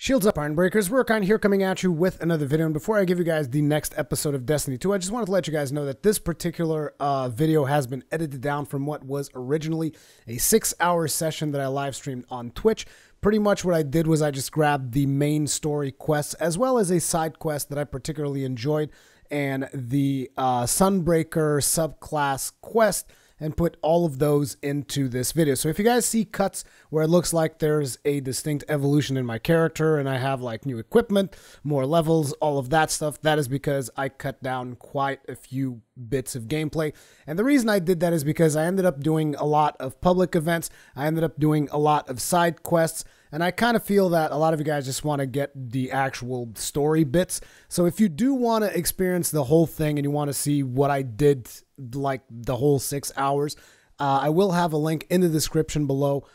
Shields up, Ironbreakers. Rurikhan here coming at you with another video. And before I give you guys the next episode of Destiny 2, I just wanted to let you guys know that this particular video has been edited down from what was originally a 6-hour session that I live streamed on Twitch. Pretty much what I did was I just grabbed the main story quests as well as a side quest that I particularly enjoyed and the Sunbreaker subclass quest, and put all of those into this video. So if you guys see cuts where it looks like there's a distinct evolution in my character and I have like new equipment, more levels, all of that stuff, that is because I cut down quite a few bits of gameplay. And the reason I did that is because I ended up doing a lot of public events, I ended up doing a lot of side quests, and I kind of feel that a lot of you guys just want to get the actual story bits. So if you do want to experience the whole thing and you want to see what I did like the whole 6 hours, I will have a link in the description below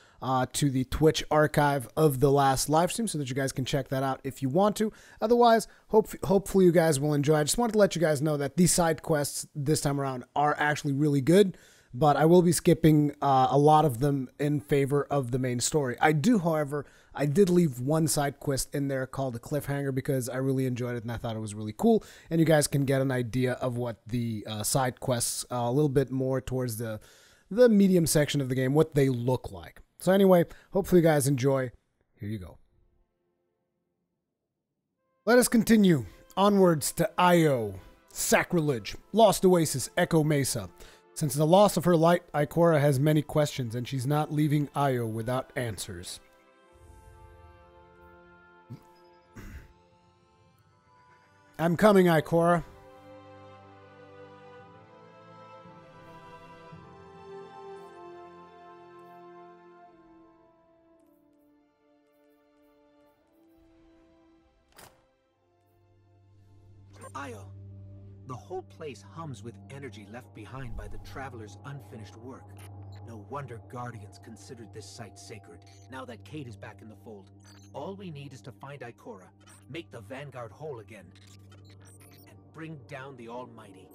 to the Twitch archive of the last live stream so that you guys can check that out if you want to. Otherwise, hopefully you guys will enjoy. I just wanted to let you guys know that these side quests this time around are actually really good, but I will be skipping a lot of them in favor of the main story. I do, however, I did leave one side quest in there called a cliffhanger because I really enjoyed it and I thought it was really cool. And you guys can get an idea of what the side quests, a little bit more towards the medium section of the game, what they look like. So anyway, hopefully you guys enjoy. Here you go. Let us continue onwards to Io, Sacrilege, Lost Oasis, Echo Mesa. Since the loss of her light, Ikora has many questions, and she's not leaving Io without answers. I'm coming, Ikora. Io. The whole place hums with energy left behind by the Traveler's unfinished work. No wonder Guardians considered this site sacred, now that Kate is back in the fold. All we need is to find Ikora, make the Vanguard whole again, and bring down the Almighty.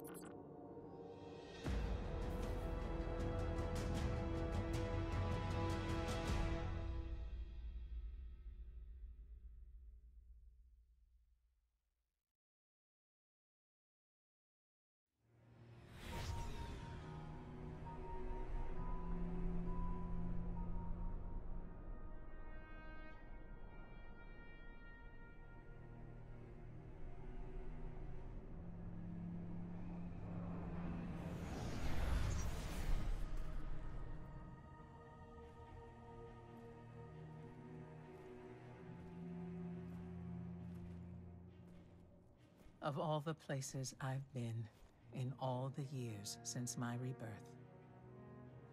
Of all the places I've been in all the years since my rebirth,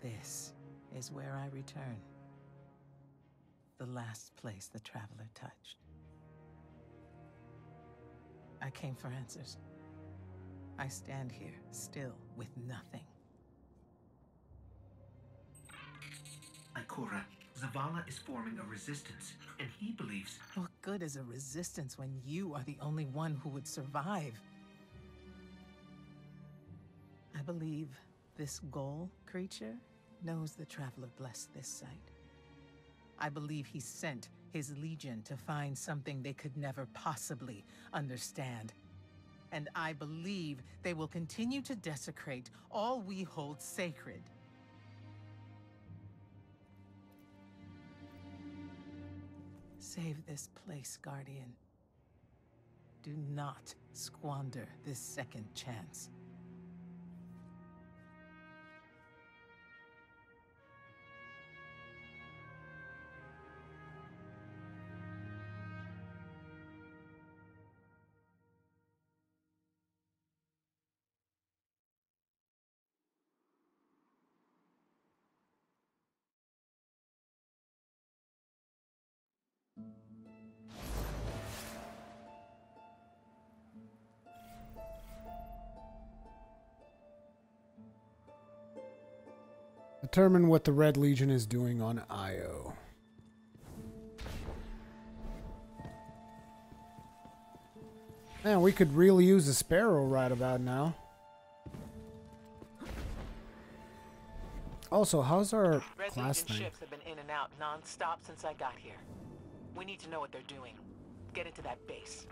this is where I return. The last place the Traveler touched. I came for answers. I stand here, still with nothing. Ikora, Zavala is forming a resistance, and he believes... What good is a resistance when you are the only one who would survive? I believe this Ghaul creature knows the Traveler blessed this site. I believe he sent his legion to find something they could never possibly understand. And I believe they will continue to desecrate all we hold sacred. Save this place, Guardian. Do not squander this second chance. Determine what the Red Legion is doing on Io. Man, we could really use a Sparrow right about now. Also, how's our Red class Legion thing? ships have been in and out non-stop since I got here. We need to know what they're doing. Get into that base.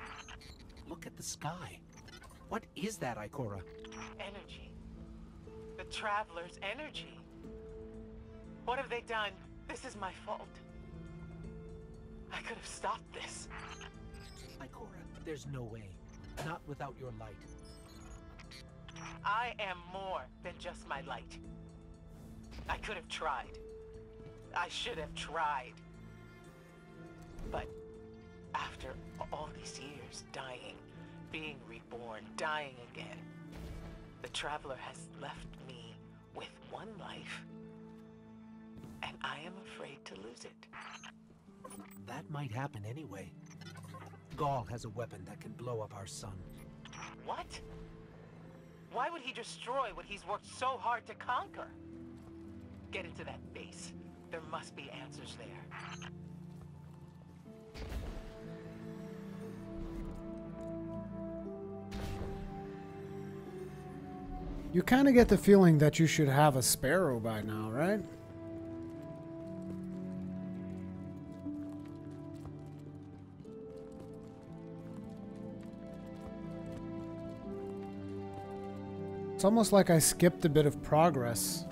Look at the sky. What is that, Ikora? Energy. The Traveler's energy. What have they done? This is my fault. I could have stopped this. Ikora, there's no way. Not without your light. I am more than just my light. I could have tried. I should have tried. But after all these years, dying, being reborn, dying again, the Traveler has left me with one life, and I am afraid to lose it. That might happen anyway. Ghaul has a weapon that can blow up our sun. What? Why would he destroy what he's worked so hard to conquer? Get into that base. There must be answers there. You kind of get the feeling that you should have a sparrow by now, right? It's almost like I skipped a bit of progress,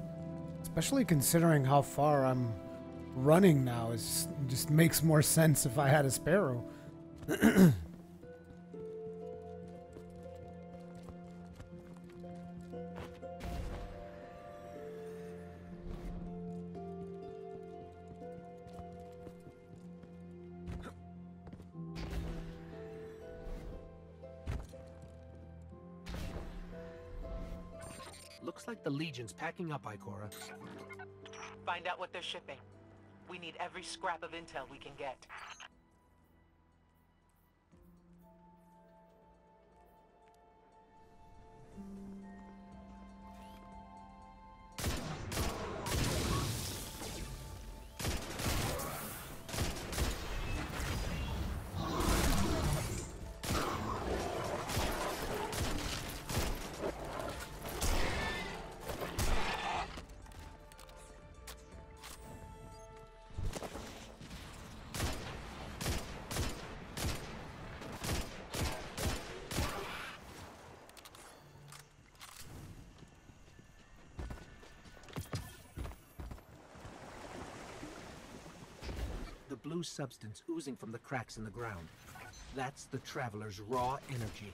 especially considering how far I'm running now. It just makes more sense if I had a sparrow. Looks like the Legion's packing up, Ikora. Find out what they're shipping. We need every scrap of intel we can get. Blue substance oozing from the cracks in the ground. That's the Traveler's raw energy.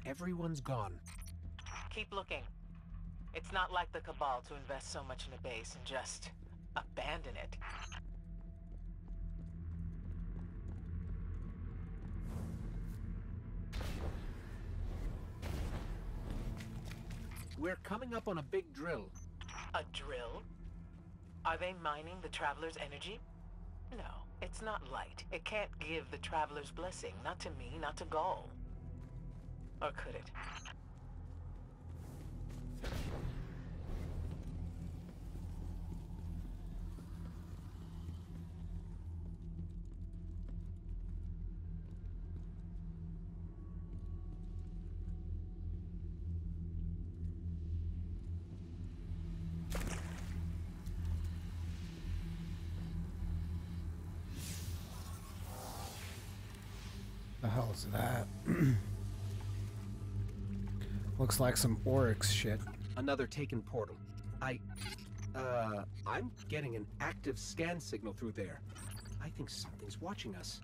Everyone's gone. Keep looking. It's not like the Cabal to invest so much in a base and just abandon it. We're coming up on a big drill. A drill? Are they mining the Traveler's energy? No, it's not light. It can't give the Traveler's blessing. Not to me, not to Ghaul. Or could it? The hell is that? Looks like some Oryx shit. Another taken portal. I'm getting an active scan signal through there. I think something's watching us.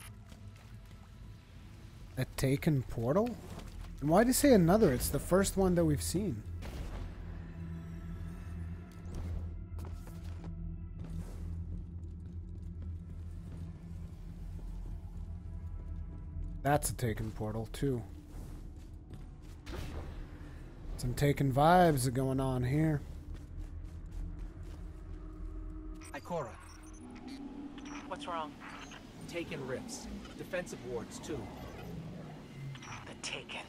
A taken portal? And why'd you say another? It's the first one that we've seen. That's a taken portal, too. Some taken vibes are going on here. Ikora. What's wrong? Taken rips. Defensive wards, too. The Taken.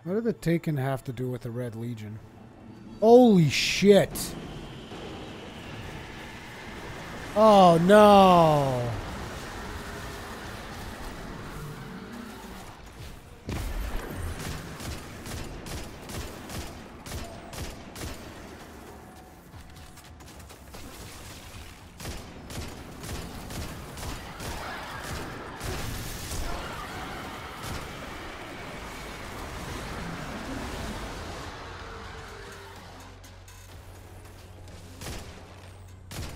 What do the Taken have to do with the Red Legion? Holy shit! Oh no!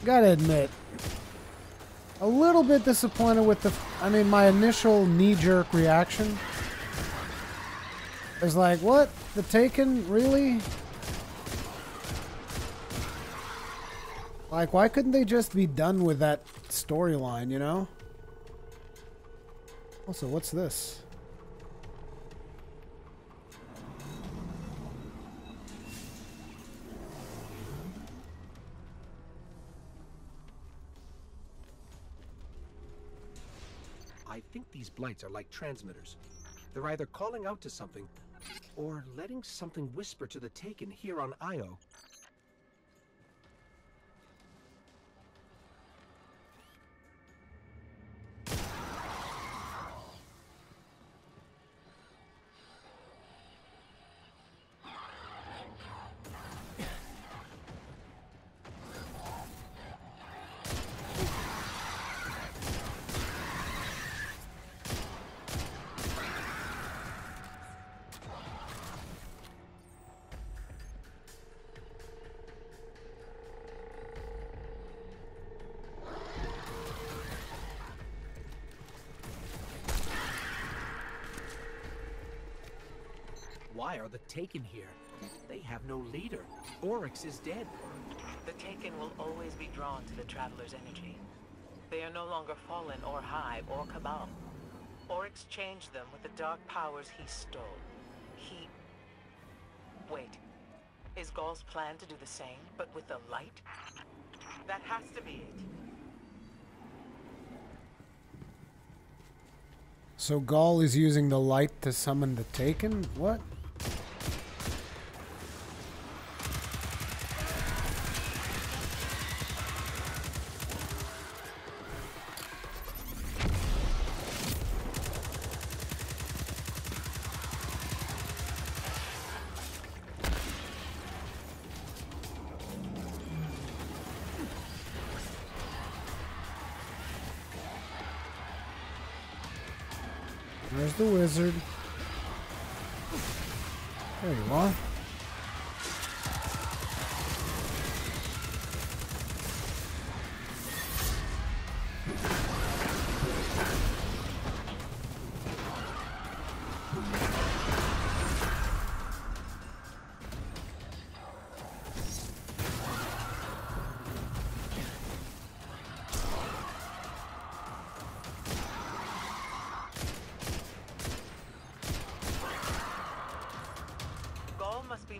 Gotta admit, a little bit disappointed with the... I mean, my initial knee-jerk reaction is like, what? The Taken? Really? Like, why couldn't they just be done with that storyline, you know? Also, what's this? I think these blights are like transmitters. They're either calling out to something, or letting something whisper to the Taken here on Io. Why are the Taken here? They have no leader. Oryx is dead. The Taken will always be drawn to the Traveler's energy. They are no longer Fallen or Hive or Cabal. Oryx changed them with the dark powers he stole. Wait. Is Ghaul's plan to do the same, but with the light? That has to be it. So Ghaul is using the light to summon the Taken? What? There's the wizard. There you are.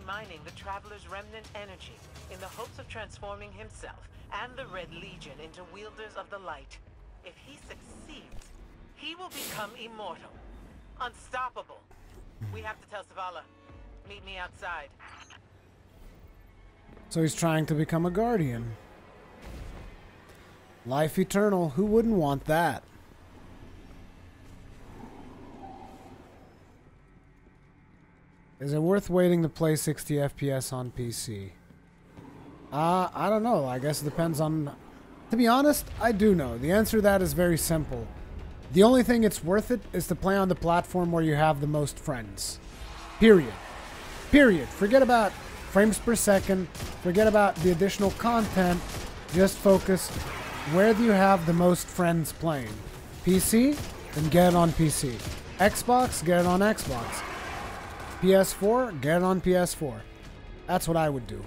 Mining the Traveler's remnant energy in the hopes of transforming himself and the Red Legion into wielders of the light. If he succeeds, he will become immortal, unstoppable. We have to tell Savala. Meet me outside. So he's trying to become a guardian. Life eternal. Who wouldn't want that? Is it worth waiting to play 60 FPS on PC? I don't know. I guess it depends on... To be honest, I do know. The answer to that is very simple. The only thing it's worth it is to play on the platform where you have the most friends. Period. Period. Forget about frames per second. Forget about the additional content. Just focus where do you have the most friends playing. PC? Then get it on PC. Xbox? Get it on Xbox. PS4, get it on PS4. That's what I would do.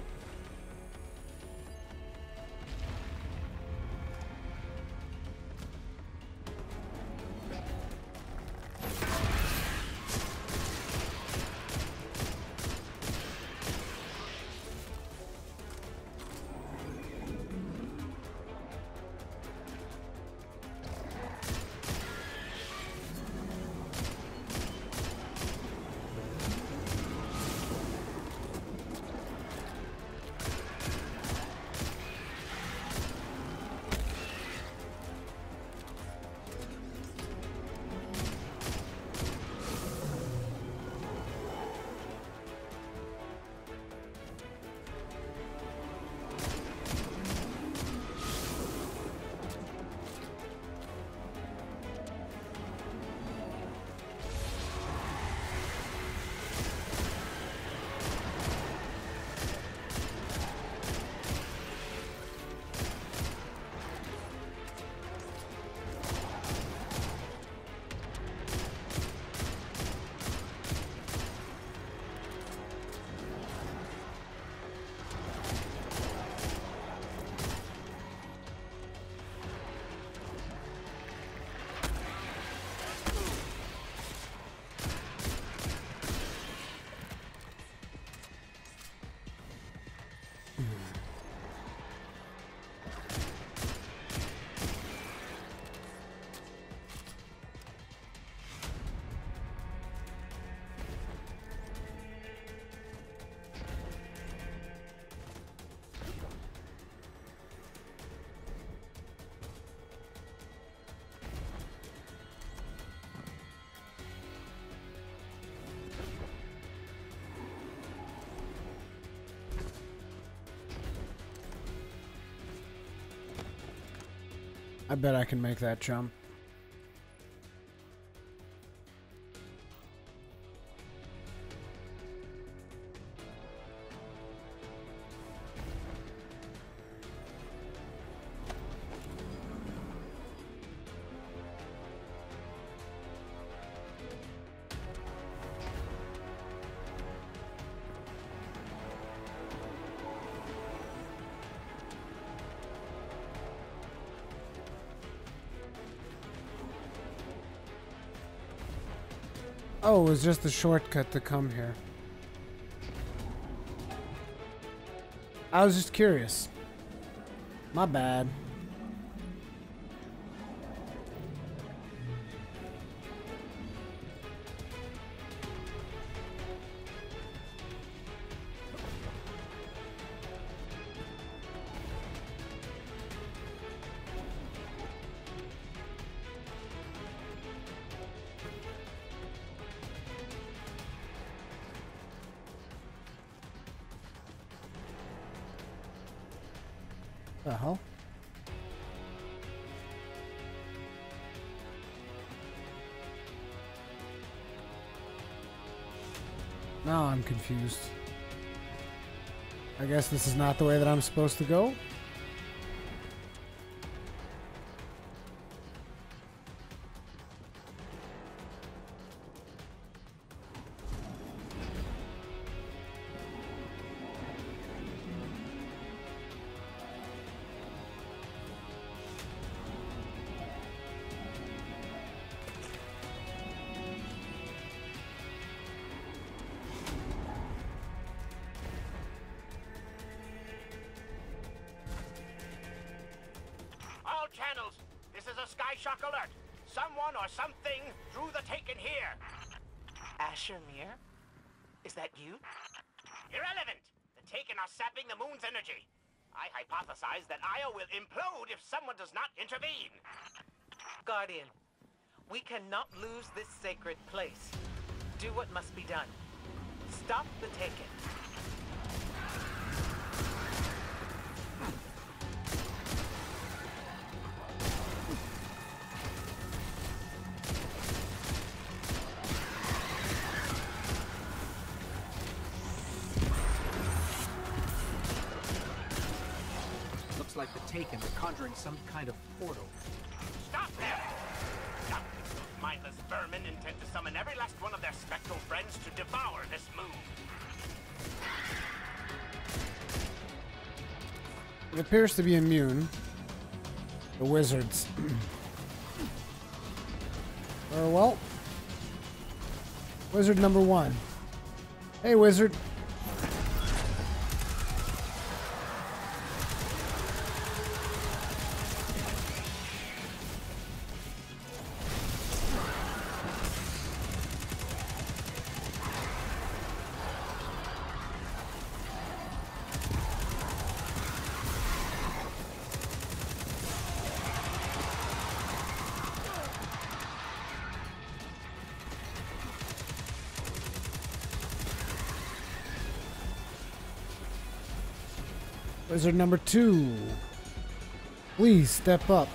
I bet I can make that jump. Oh, it was just a shortcut to come here. I was just curious. My bad. The hell? Now I'm confused. I guess this is not the way that I'm supposed to go. Channels, this is a sky shock alert. Someone or something drew the Taken here. Asher Mir? Is that you? Irrelevant. The Taken are sapping the moon's energy. I hypothesize that Io will implode if someone does not intervene. Guardian, we cannot lose this sacred place. Do what must be done. Stop the Taken. Like the Taken are conjuring some kind of portal. Stop them! Stop. Those mindless vermin intend to summon every last one of their spectral friends to devour this moon. It appears to be immune. The wizards. Well. Wizard number 1. Hey, wizard. Wizard number 2. Please step up.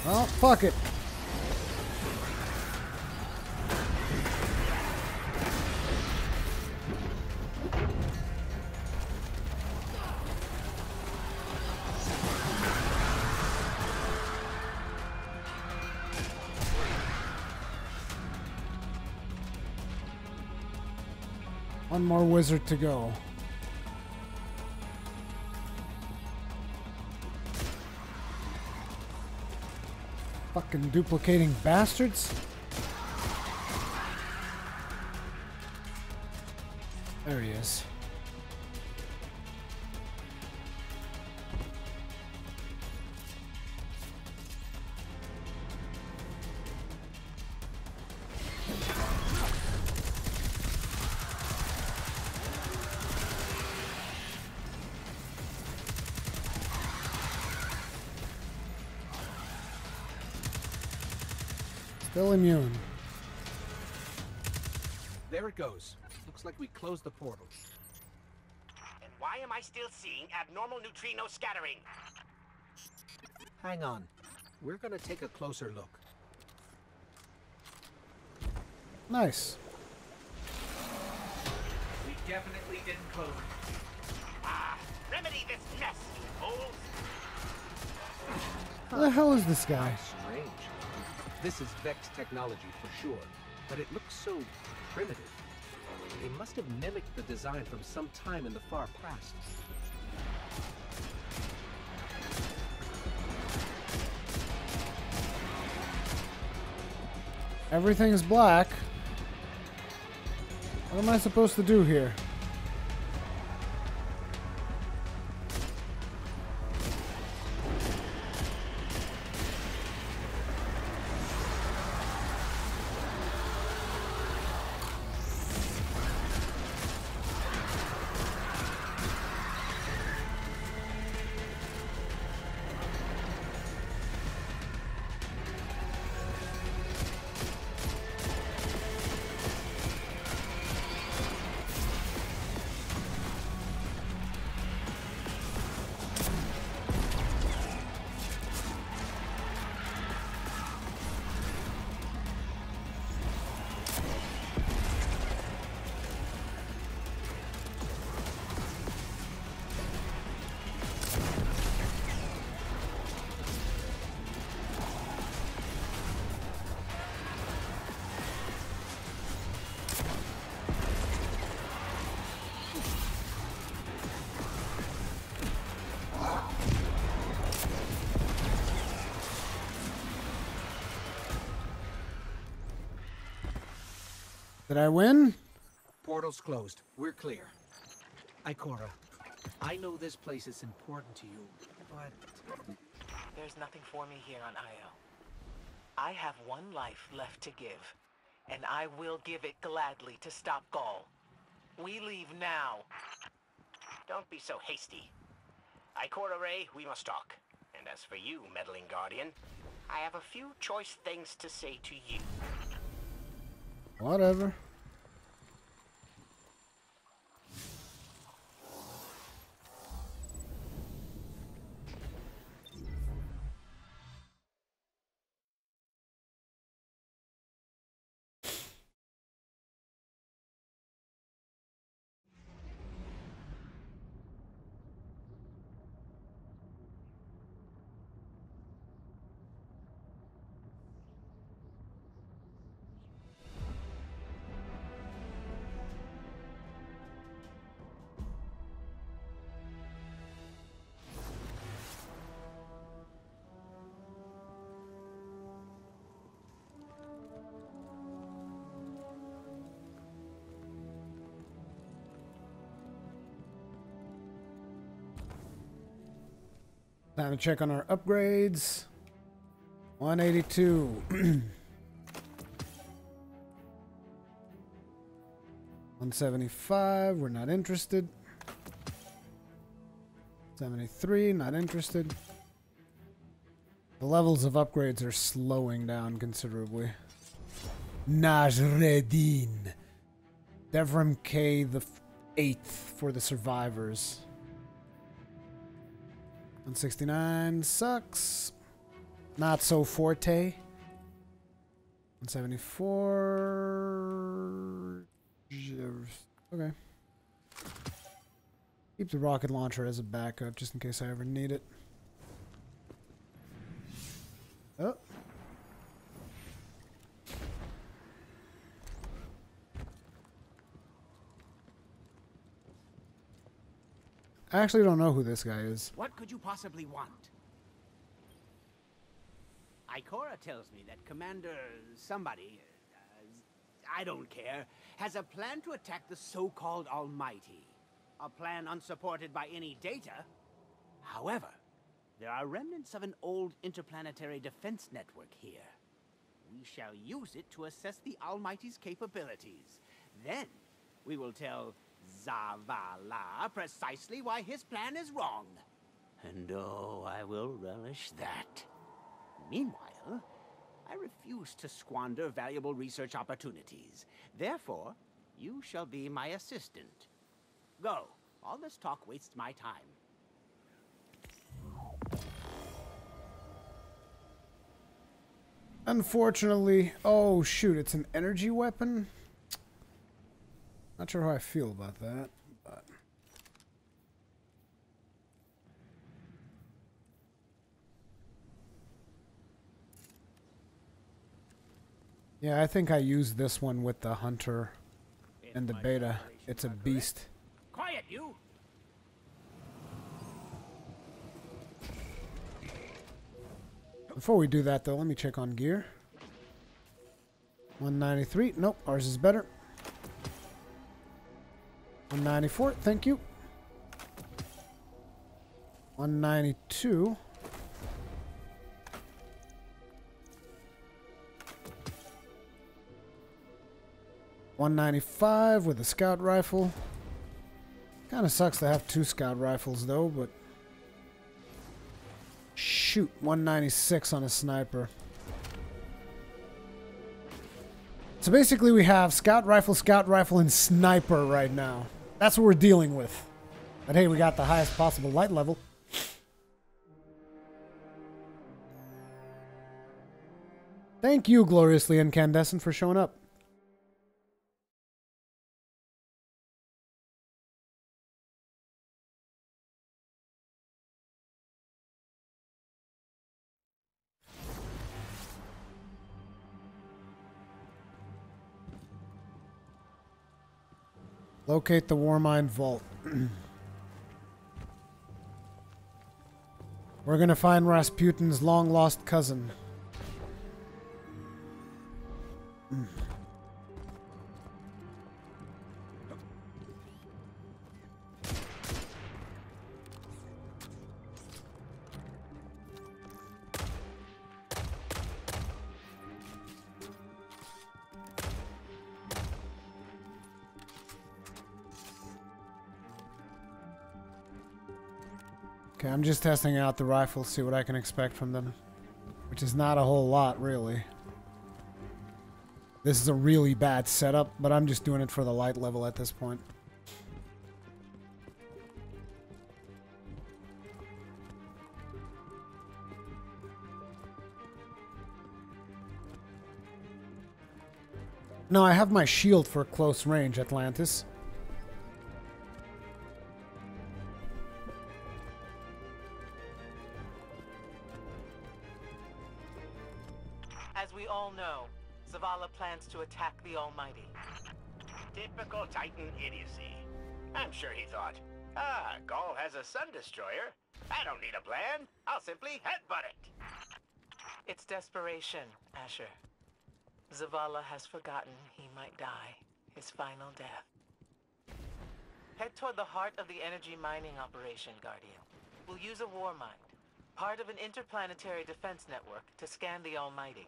Oh, fuck it. One more wizard to go. Fucking duplicating bastards. There he is. Still immune. There it goes. Looks like we closed the portal. And why am I still seeing abnormal neutrino scattering? Hang on. We're gonna take a closer look. Nice. We definitely didn't close it. Ah, remedy this mess, you fools! Who the hell is this guy? Strange. This is Vex technology for sure, but it looks so primitive. They must have mimicked the design from some time in the far past. Everything's black. What am I supposed to do here? Did I win? Portal's closed. We're clear. Ikora, I know this place is important to you, but... There's nothing for me here on Io. I have one life left to give, and I will give it gladly to stop Ghaul. We leave now. Don't be so hasty. Ikora Ray, we must talk. And as for you, meddling guardian, I have a few choice things to say to you. Whatever. Time to check on our upgrades. 182. 175, we're not interested. 73, not interested. The levels of upgrades are slowing down considerably. Najreddin. Devram K the 8th for the survivors. 169 sucks. Not so forte. 174. Okay. Keep the rocket launcher as a backup just in case I ever need it. Oh. I actually don't know who this guy is. What could you possibly want? Ikora tells me that Commander somebody, I don't care, has a plan to attack the so-called Almighty. A plan unsupported by any data. However, there are remnants of an old interplanetary defense network here. We shall use it to assess the Almighty's capabilities. Then, we will tell Zavala precisely why his plan is wrong. And oh, I will relish that. Meanwhile, I refuse to squander valuable research opportunities. Therefore, you shall be my assistant. Go. All this talk wastes my time. Unfortunately, oh shoot, it's an energy weapon? Not sure how I feel about that, but... Yeah, I think I used this one with the hunter and the beta. It's a beast. Quiet, you! Before we do that, though, let me check on gear. 193. Nope, ours is better. 194. Thank you. 192. .195 with a scout rifle. Kind of sucks to have 2 scout rifles, though, but... Shoot, 196 on a sniper. So basically we have scout rifle, and sniper right now. That's what we're dealing with. But hey, we got the highest possible light level. Thank you, Gloriously Incandescent, for showing up. Locate the warmind vault. We're gonna find Rasputin's long-lost cousin. Okay, I'm just testing out the rifles, see what I can expect from them. Which is not a whole lot, really. This is a really bad setup, but I'm just doing it for the light level at this point. No, I have my shield for close range, Atlantis. As we all know, Zavala plans to attack the Almighty. Typical Titan idiocy. I'm sure he thought, Ghaul has a sun destroyer. I don't need a plan. I'll simply headbutt it. It's desperation, Asher. Zavala has forgotten he might die, his final death. Head toward the heart of the energy mining operation, Guardian. We'll use a warmind, part of an interplanetary defense network, to scan the Almighty.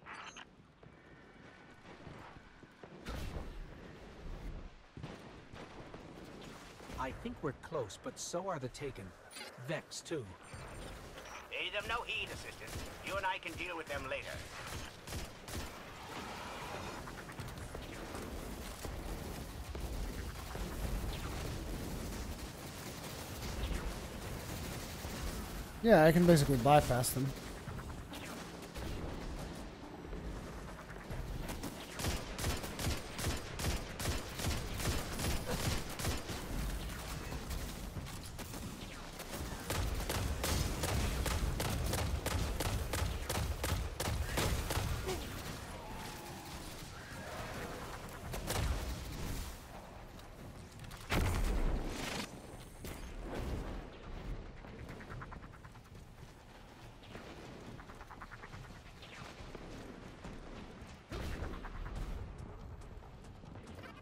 I think we're close, but so are the Taken. Vex, too. Pay them no heed, Assistant. You and I can deal with them later. Yeah, I can basically bypass them.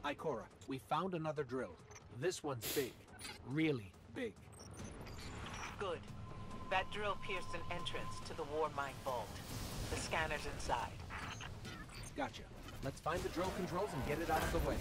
Ikora, we found another drill. This one's big. Really big. Good. That drill pierced an entrance to the warmind vault. The scanner's inside. Gotcha. Let's find the drill controls and get it out of the way.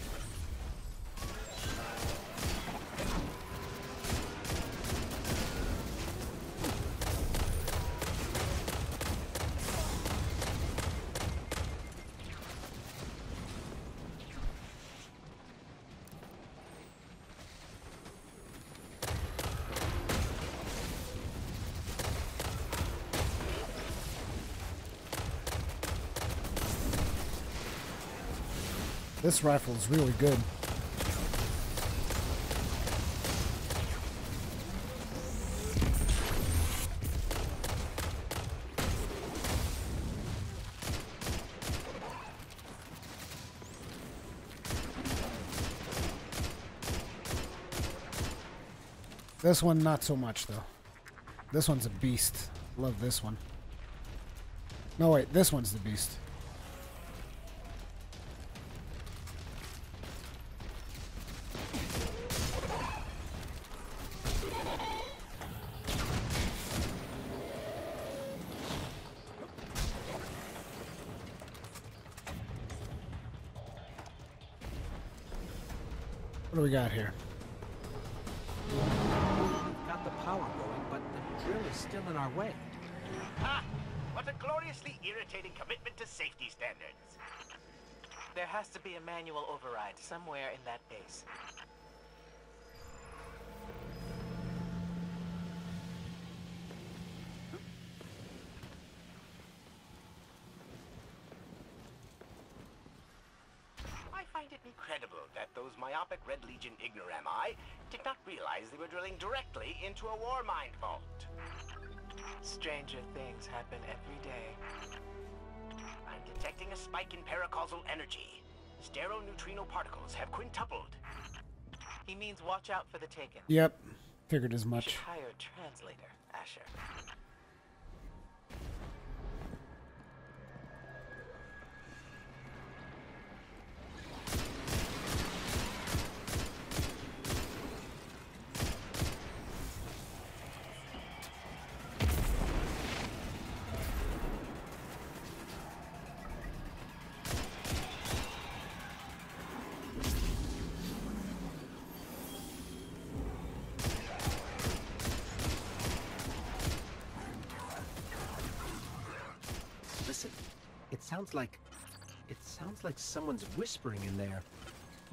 This rifle is really good. This one, not so much, though. This one's a beast. Love this one. No, wait. This one's the beast. What do we got here? Got the power going, but the drill is still in our way. Ah! What a gloriously irritating commitment to safety standards. There has to be a manual override somewhere in that base. I find it incredible that those myopic Red Legion ignorami did not realize they were drilling directly into a warmind vault. Stranger things happen every day. I'm detecting a spike in paracausal energy. Stereoneutrino particles have quintupled. He means watch out for the Taken. Yep. Figured as You much. should hire a translator, Asher. Listen, it sounds like someone's whispering in there,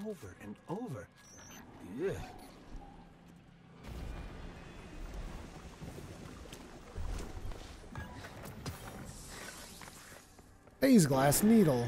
over and over. Ugh. Phase glass needle.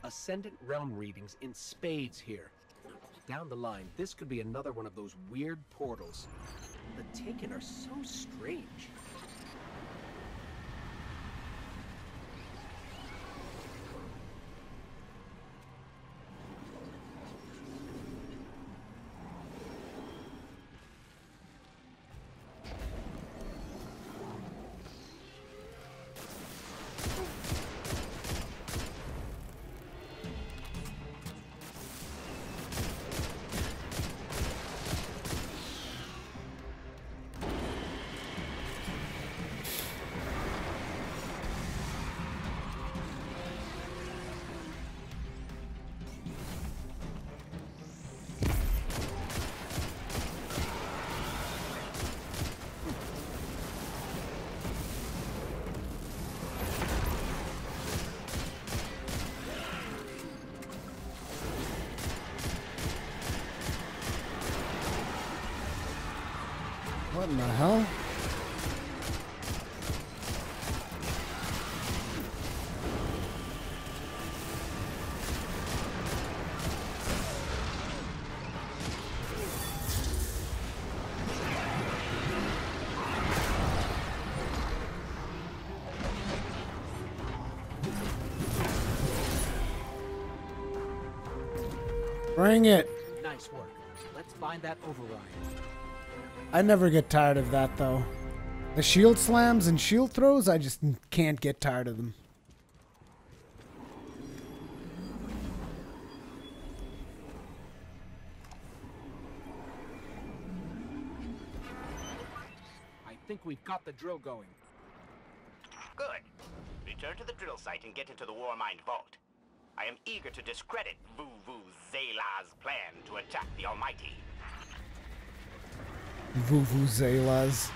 Ascendant realm readings in spades here. Down the line, this could be another one of those weird portals. The Taken are so strange. What in the hell? Bring it. Nice work. Let's find that override. I never get tired of that, though. The shield slams and shield throws, I just can't get tired of them. I think we've got the drill going. Good. Return to the drill site and get into the warmind vault. I am eager to discredit Vuvuzela's plan to attack the Almighty. Vuvuzelas.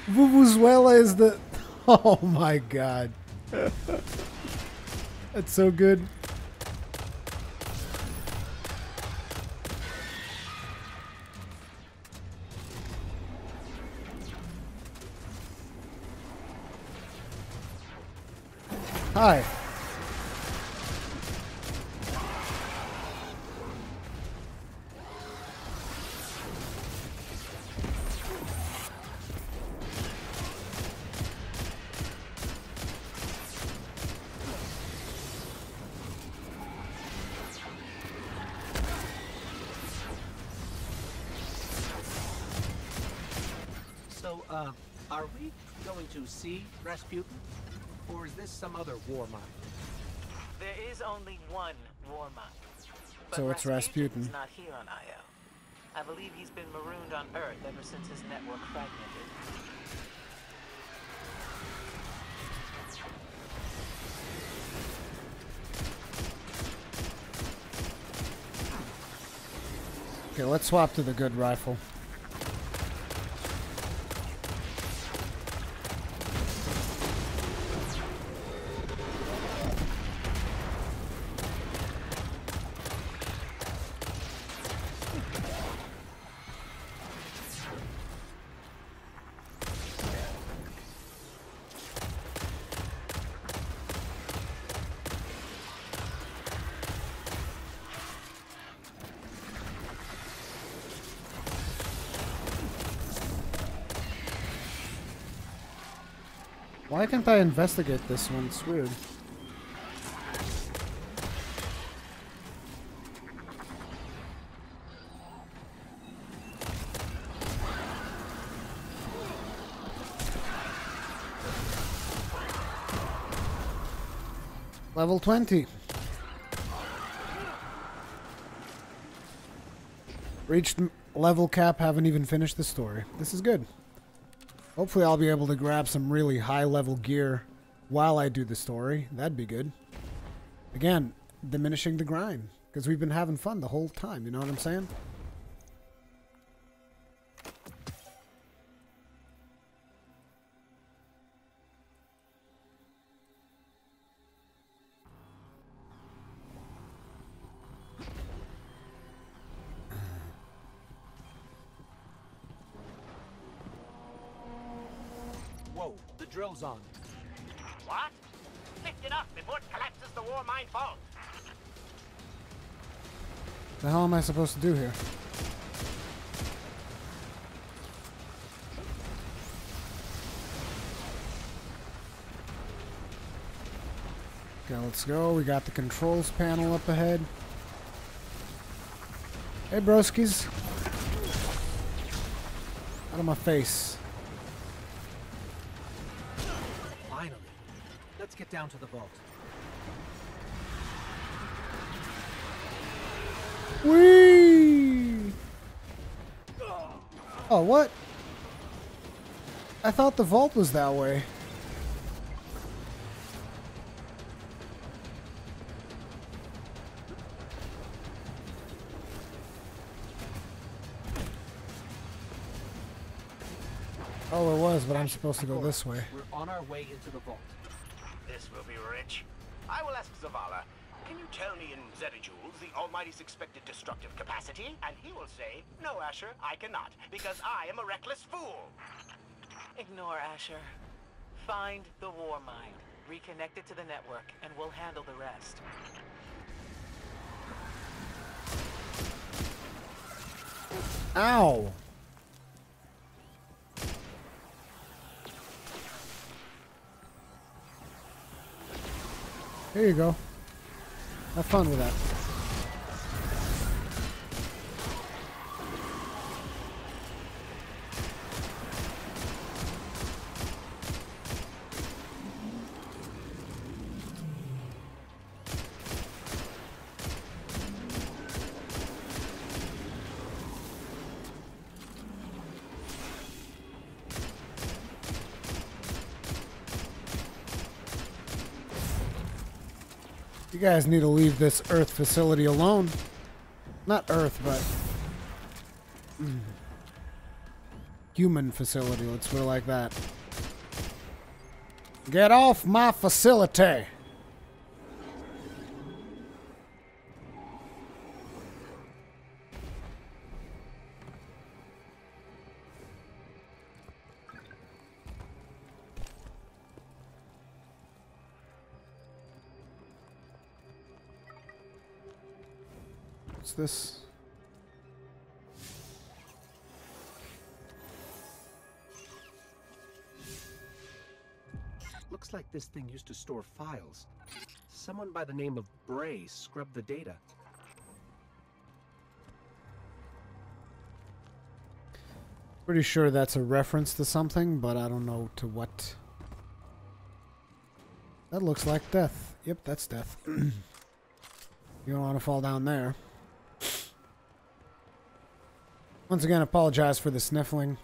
Vuvuzuela is the... Oh my god. That's so good. Hi. So, are we going to see Rasputin? Or is this some other war mine? There is only one warmind. But So it's Rasputin. is not here on Io. I believe he's been marooned on Earth ever since his network fragmented. Okay, let's swap to the good rifle. Why can't I investigate this one? It's weird. Level 20. Reached level cap, haven't even finished the story. This is good. Hopefully I'll be able to grab some really high level gear while I do the story. That'd be good. Again, diminishing the grind. Because we've been having fun the whole time, you know what I'm saying? Whoa, the drill's on. What? Lift it up before it collapses the warmind vault. The hell am I supposed to do here? Okay, let's go. We got the controls panel up ahead. Hey, broskies. Out of my face. Finally. Let's get down to the vault. Whee! Oh, what? I thought the vault was that way. Oh, it was, but I'm supposed to go this way. We're on our way into the vault. This will be rich. I will ask Zavala, can you tell me in zetajoules the Almighty's expected destructive capacity? And he will say, no, Asher, I cannot, because I am a reckless fool. Ignore Asher. Find the warmind. Reconnect it to the network, and we'll handle the rest. Ow! Here you go. Have fun with that. You guys need to leave this Earth facility alone. Not Earth, but human facility. Let's put it like that. Get off my facility. What's this? Looks like this thing used to store files. Someone by the name of Bray scrubbed the data. Pretty sure that's a reference to something, but I don't know to what. That looks like death. Yep, that's death. You don't want to fall down there. Once again, apologize for the sniffling.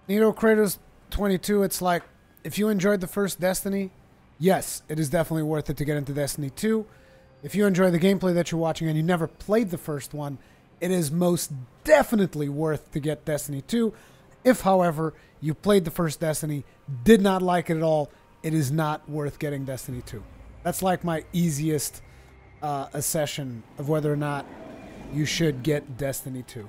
Nito Kratos 22, it's like, if you enjoyed the first Destiny, yes, it is definitely worth it to get into Destiny 2. If you enjoy the gameplay that you're watching and you never played the first one, it is most definitely worth to get Destiny 2. If, however, you played the first Destiny, did not like it at all, it is not worth getting Destiny 2. That's like my easiest assessment of whether or not you should get Destiny 2.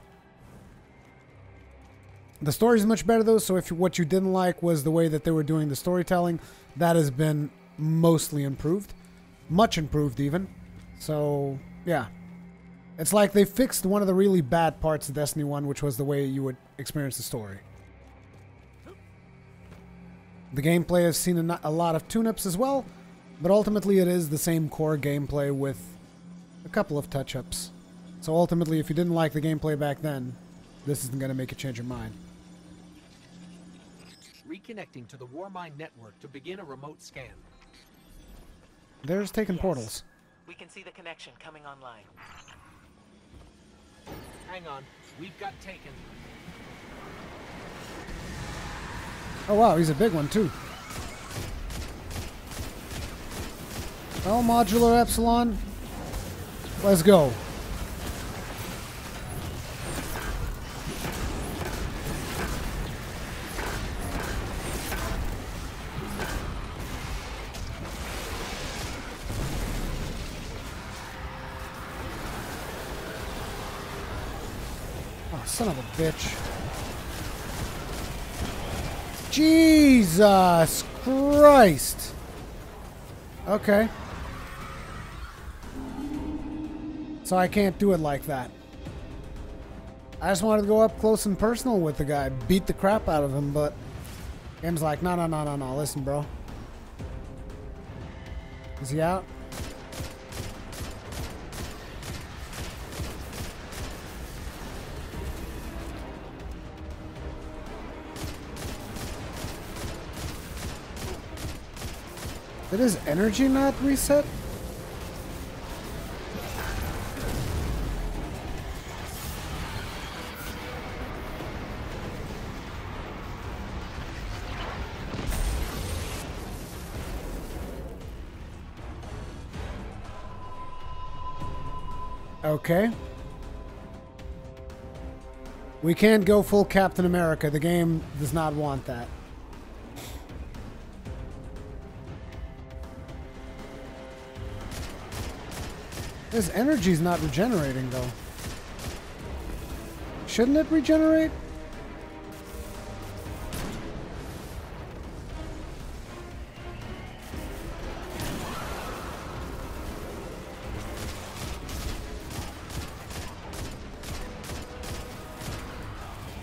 The story is much better, though, so if what you didn't like was the way that they were doing the storytelling, that has been mostly improved. Much improved, even. So, yeah. It's like they fixed one of the really bad parts of Destiny 1, which was the way you would experience the story. The gameplay has seen a lot of tune-ups as well, but ultimately it is the same core gameplay with a couple of touch-ups. So ultimately, if you didn't like the gameplay back then, this isn't going to make you change your mind. Reconnecting to the warmind network to begin a remote scan. There's taking portals. We can see the connection coming online. Hang on, we've got taken. Oh wow, he's a big one too. Well, modular Epsilon, let's go. Son of a bitch. Jesus Christ. Okay. So I can't do it like that. I just wanted to go up close and personal with the guy, beat the crap out of him, but game's like, no, listen, bro. Is he out? Did his energy not reset? Okay. We can't go full Captain America. The game does not want that. His energy's not regenerating, though. Shouldn't it regenerate?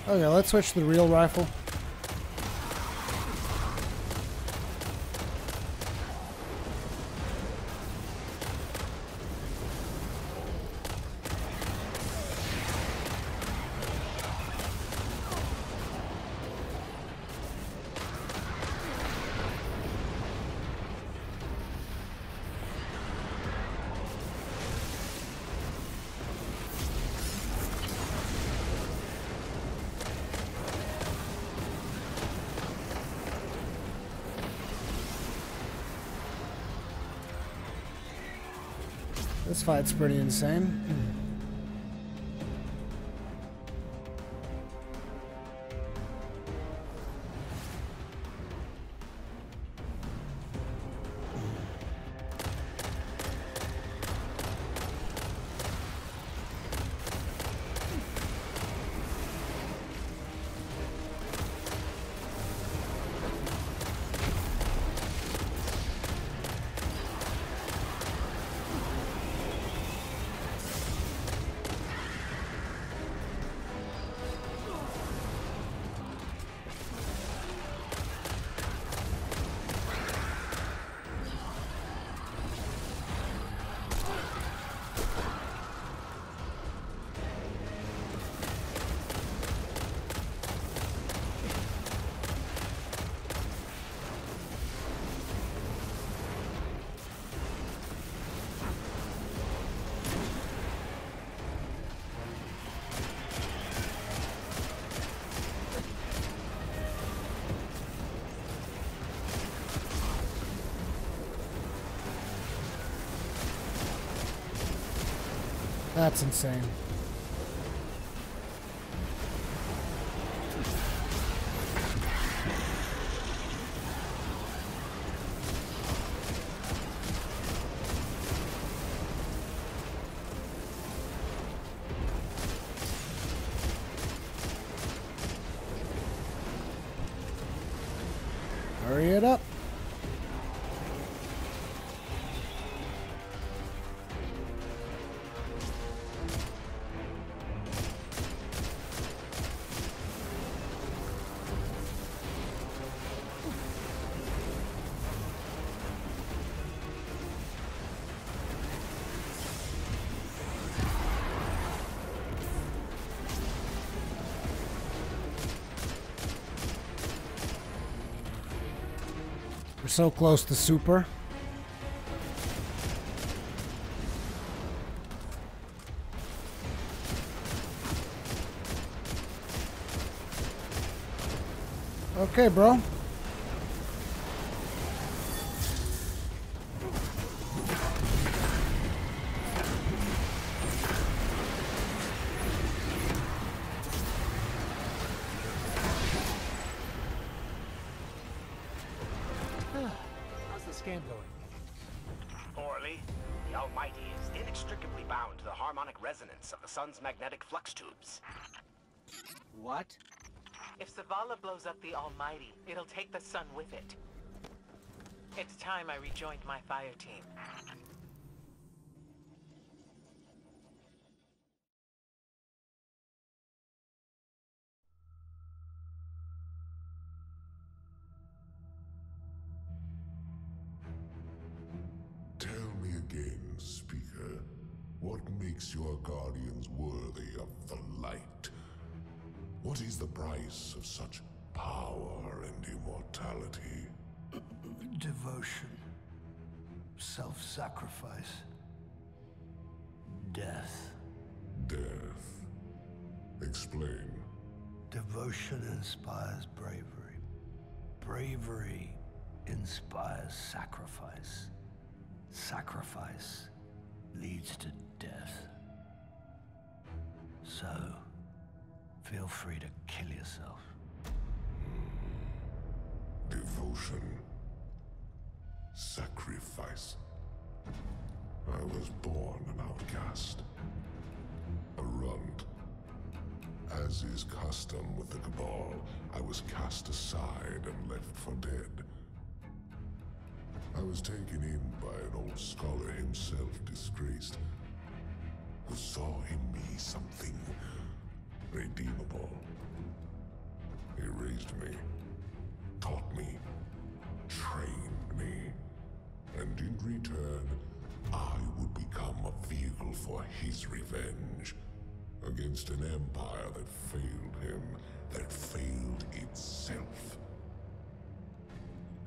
Okay, let's switch to the real rifle. This fight's pretty insane. That's insane. Hurry it up. We're so close to super. Okay, bro. How's the scan going? Poorly. The Almighty is inextricably bound to the harmonic resonance of the sun's magnetic flux tubes. What? If Zavala blows up the Almighty, it'll take the sun with it. It's time I rejoined my fire team. Tell me again, Speaker, what makes your guardians worthy of the light? What is the price of such power and immortality? Devotion. Self-sacrifice. Death. Death. Explain. Devotion inspires bravery. Bravery inspires sacrifice. Sacrifice leads to death. So, feel free to kill yourself. Devotion. Sacrifice. I was born an outcast. A runt. As is custom with the Cabal, I was cast aside and left for dead. I was taken in by an old scholar himself, disgraced, who saw in me something redeemable. He raised me, taught me, trained me, and in return, I would become a vehicle for his revenge against an empire that failed him, that failed itself.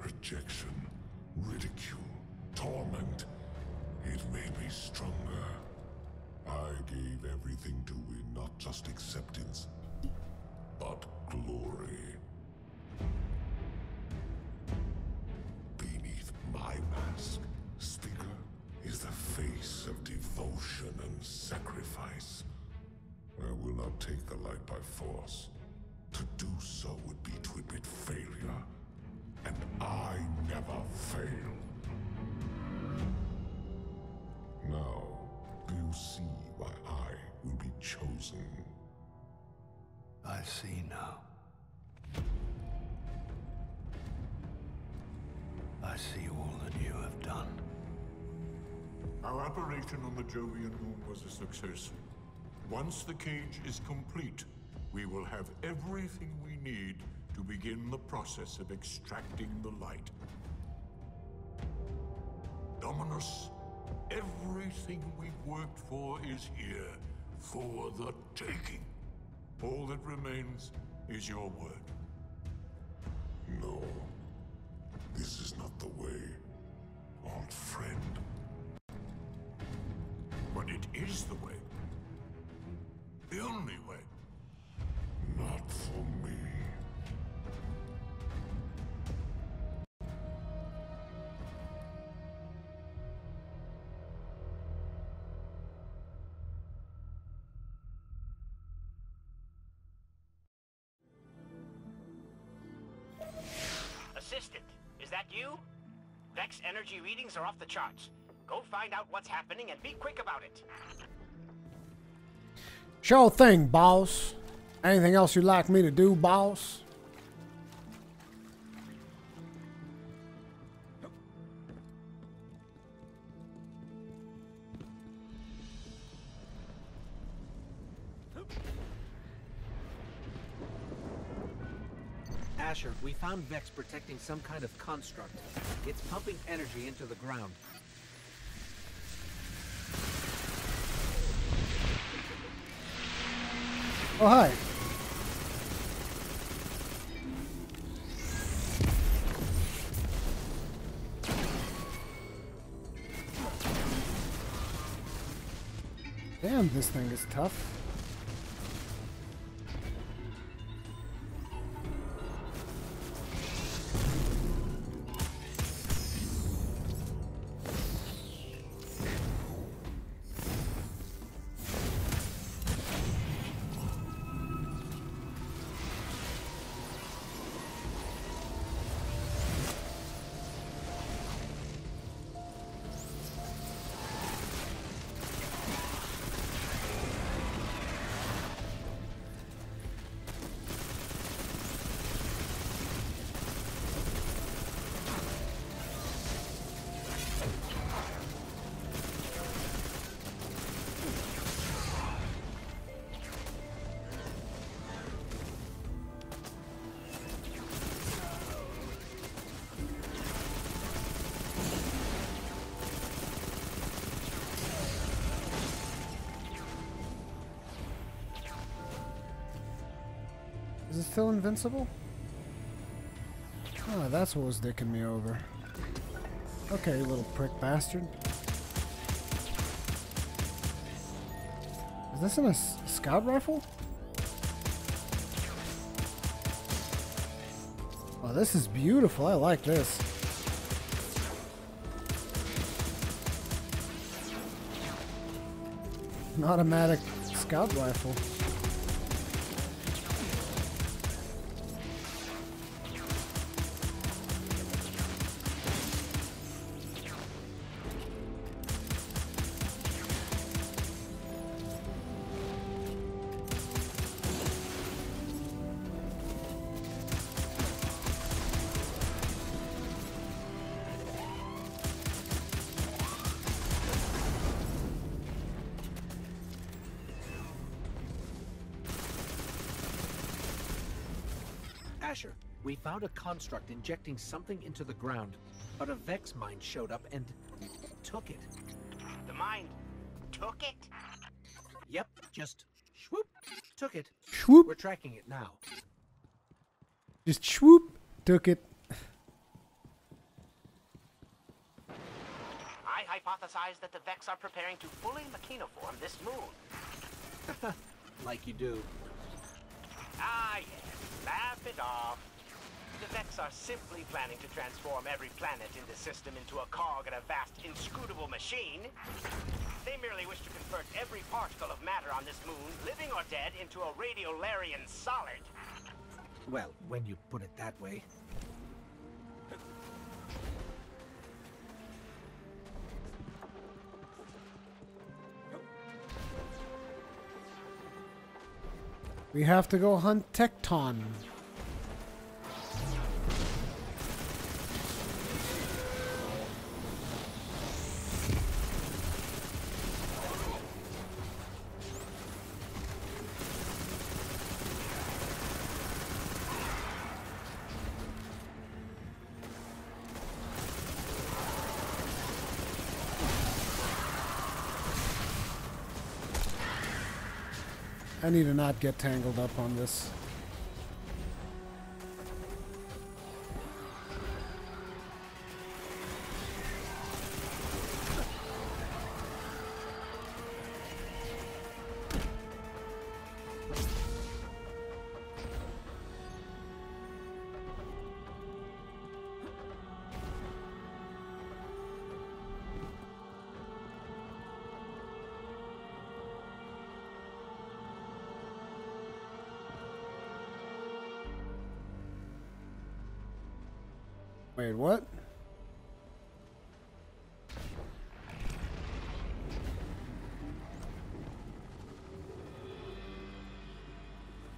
Rejection, ridicule, torment. It made me stronger. I gave everything to win not just acceptance, but glory. Beneath my mask, Speaker, is the face of divine cannot take the light by force. To do so would be to admit failure. And I never fail. Now, do you see why I will be chosen? I see now. I see all that you have done. Our operation on the Jovian moon was a success. Once the cage is complete, we will have everything we need to begin the process of extracting the light. Dominus, everything we've worked for is here, for the taking. All that remains is your word. No. This is not the way, old friend. But it is the way. The only way. Not for me. Assistant, is that you? Vex energy readings are off the charts. Go find out what's happening and be quick about it. Sure thing, boss. Anything else you'd like me to do, boss? Asher, we found Vex protecting some kind of construct. It's pumping energy into the ground. Oh, hi. Damn, this thing is tough. Is it still invincible? Oh, that's what was dicking me over. Okay, you little prick bastard. Is this in a scout rifle? Oh, this is beautiful. I like this. An automatic scout rifle. Asher, we found a construct injecting something into the ground, but a Vex mind showed up and took it. The mind took it? Yep, just swoop, took it. Swoop. We're tracking it now. Just swoop, took it. I hypothesize that the Vex are preparing to fully machinoform this moon. Like you do. Ah, yes. Laugh it off. The Vex are simply planning to transform every planet in the system into a cog in a vast, inscrutable machine. They merely wish to confirm convert every particle of matter on this moon, living or dead, into a radiolarian solid. Well, when you put it that way. We have to go hunt Tecton. I need to not get tangled up on this. Wait, what?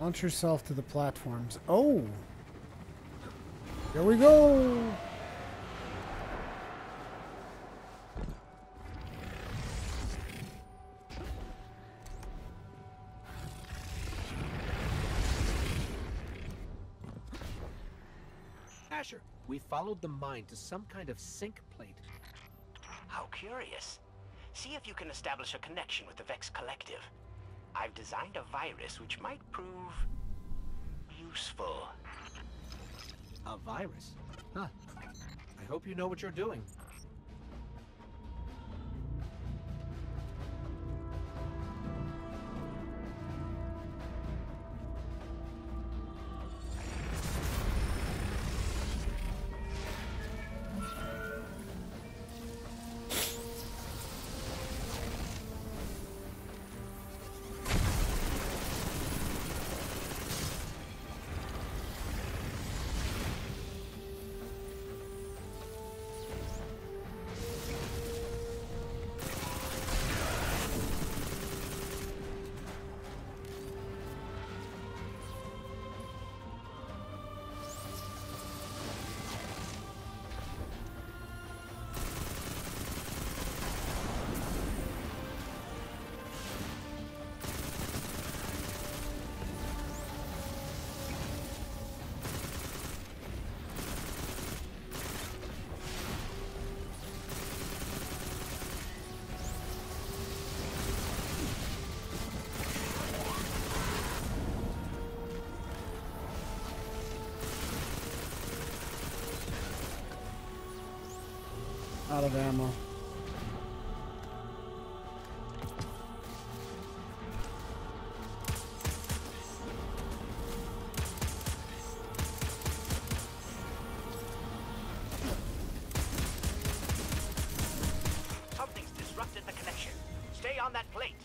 Launch yourself to the platforms. Oh! Here we go! Asher, we followed the mine to some kind of sink plate. How curious. See if you can establish a connection with the Vex Collective. I've designed a virus which might prove useful. A virus? Huh. I hope you know what you're doing. Out of ammo. Something's disrupted the connection. Stay on that plate.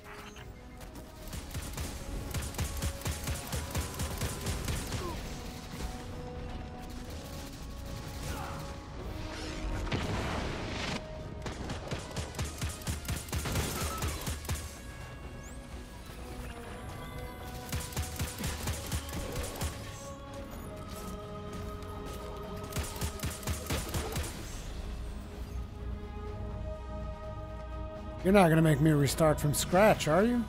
You're not gonna make me restart from scratch, are you?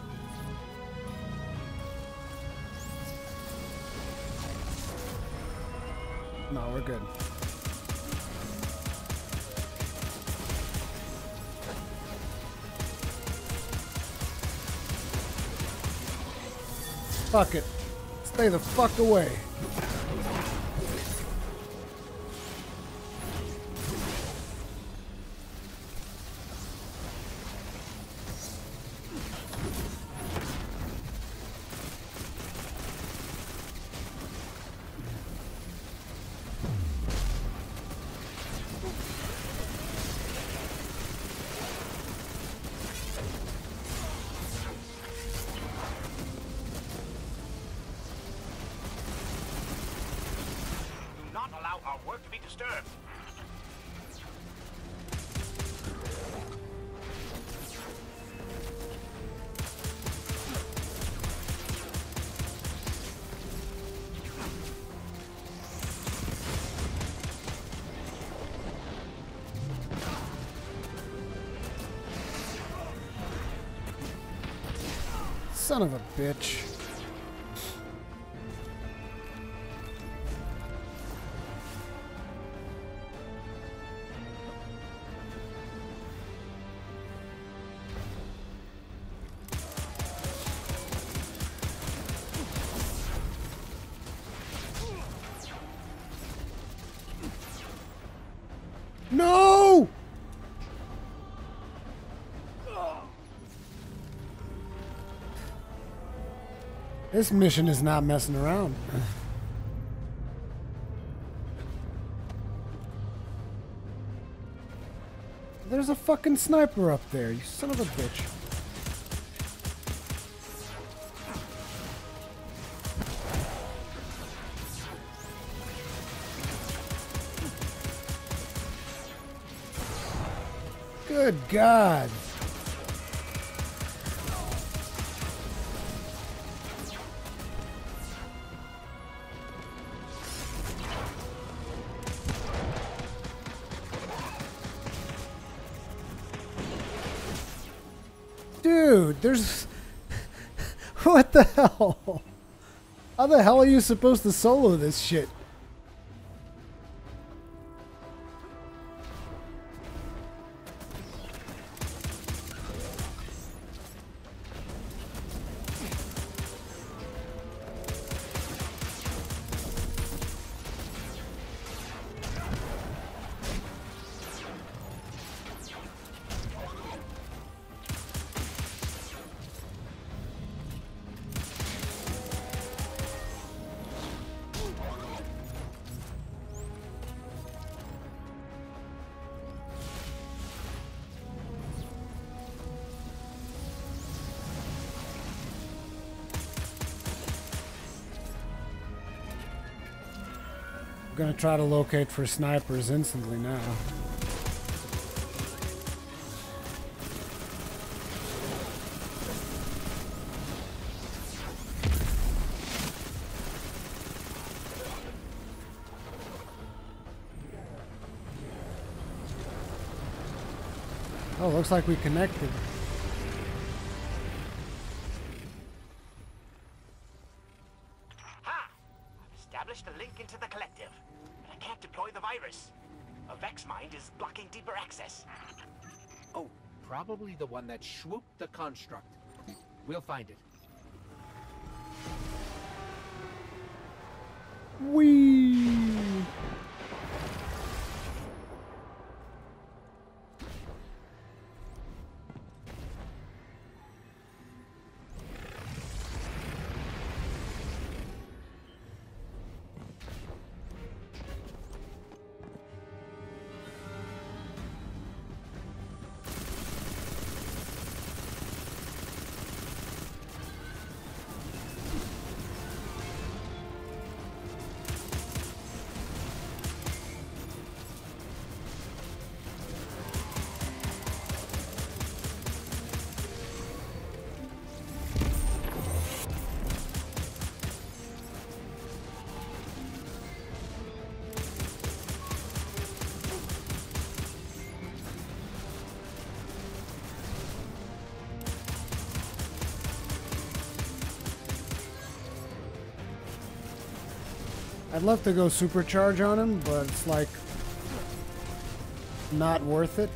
No, we're good. Fuck it. Stay the fuck away. not work to be disturbed. Son of a bitch. No! This mission is not messing around. There's a fucking sniper up there, you son of a bitch. Good God. Dude, there's... What the hell? How the hell are you supposed to solo this shit? I'm gonna try to locate for snipers instantly now. Oh, looks like we connected. Ha! I've established a link into the collective, but I can't deploy the virus. A Vex mind is blocking deeper access. Oh, probably the one that swooped the construct. We'll find it. Whee! I'd love to go supercharge on him, but it's like not worth it.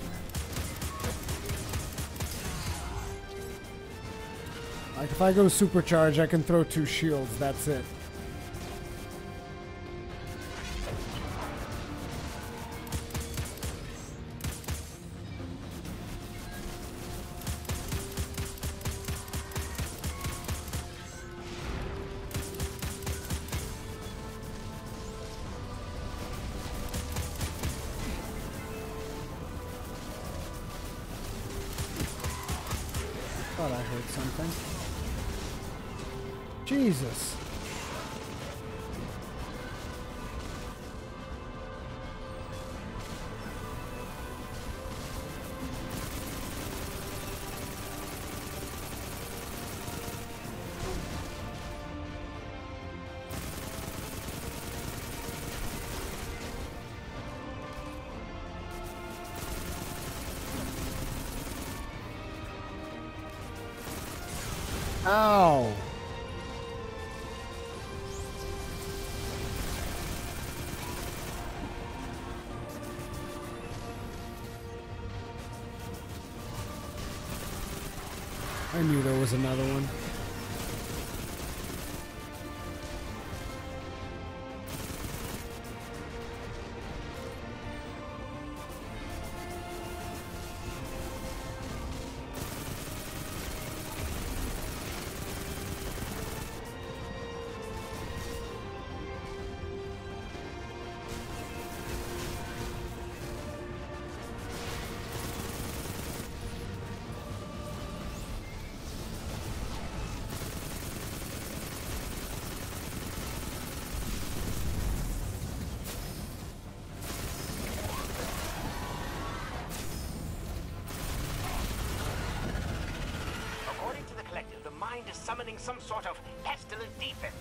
Like if I go supercharge, I can throw 2 shields, that's it. Thought I heard something. Jesus. Ow. I knew there was another one. Is summoning some sort of pestilent defense.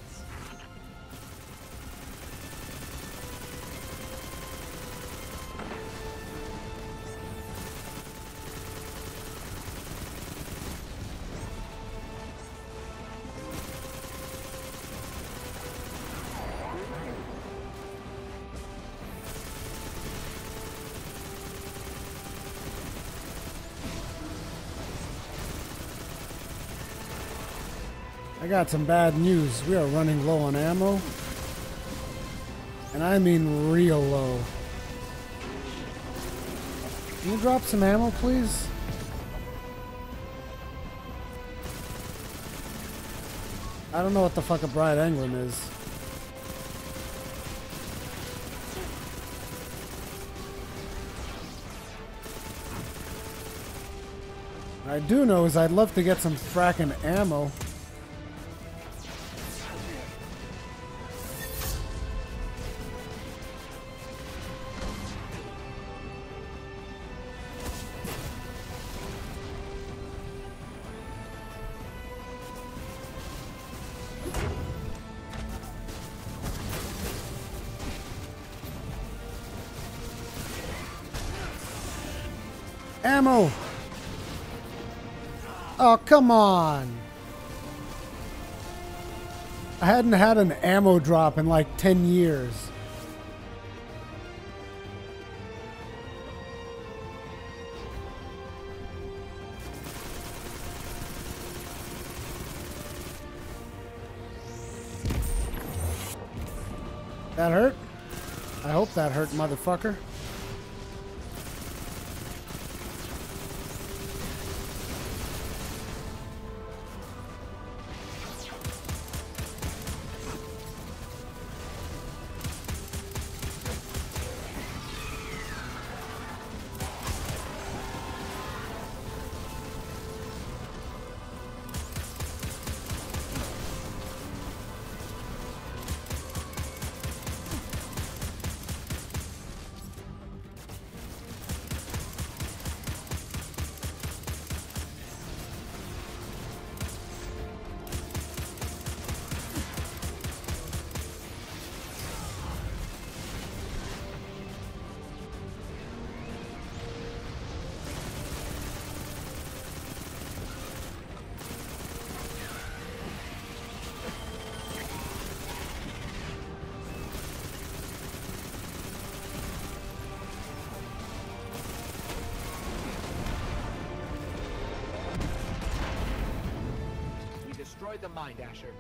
I got some bad news. We are running low on ammo. And I mean real low. Can you drop some ammo, please? I don't know what the fuck a bright emblem is. What I do know is I'd love to get some frackin' ammo. Ammo! Oh, come on! I hadn't had an ammo drop in like 10 years. That hurt? I hope that hurt, motherfucker. Destroy the mind, Asher.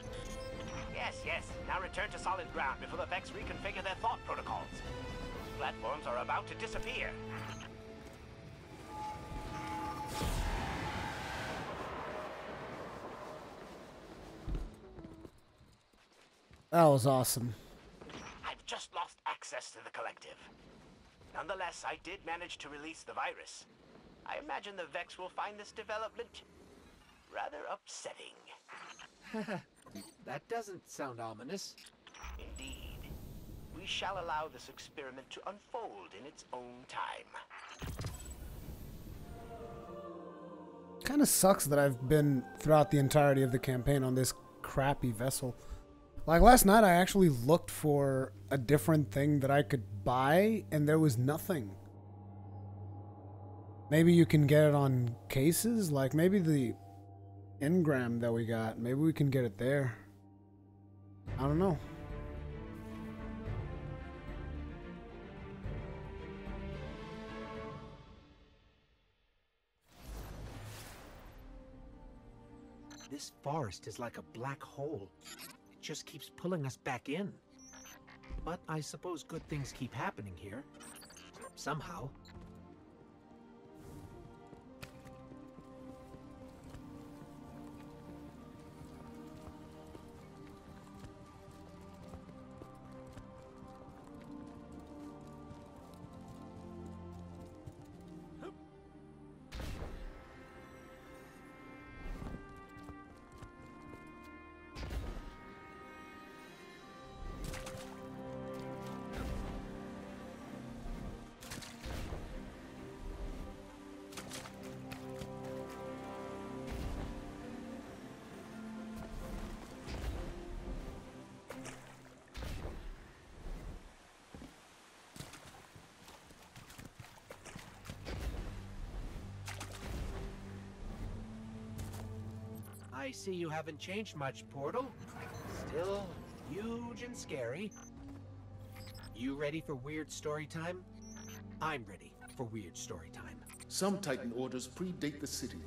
Yes, yes. Now return to solid ground before the Vex reconfigure their thought protocols. Those platforms are about to disappear. That was awesome. I've just lost access to the collective. Nonetheless, I did manage to release the virus. I imagine the Vex will find this development rather upsetting. That doesn't sound ominous. Indeed. We shall allow this experiment to unfold in its own time. Kind of sucks that I've been throughout the entirety of the campaign on this crappy vessel. Like last night, I actually looked for a different thing that I could buy, and there was nothing. Maybe you can get it on cases? Like maybe the engram that we got. Maybe we can get it there. I don't know. This forest is like a black hole. It just keeps pulling us back in. But I suppose good things keep happening here. Somehow. I see you haven't changed much, Portal. Still huge and scary. You ready for weird story time? I'm ready for weird story time. Some Titan orders predate the city.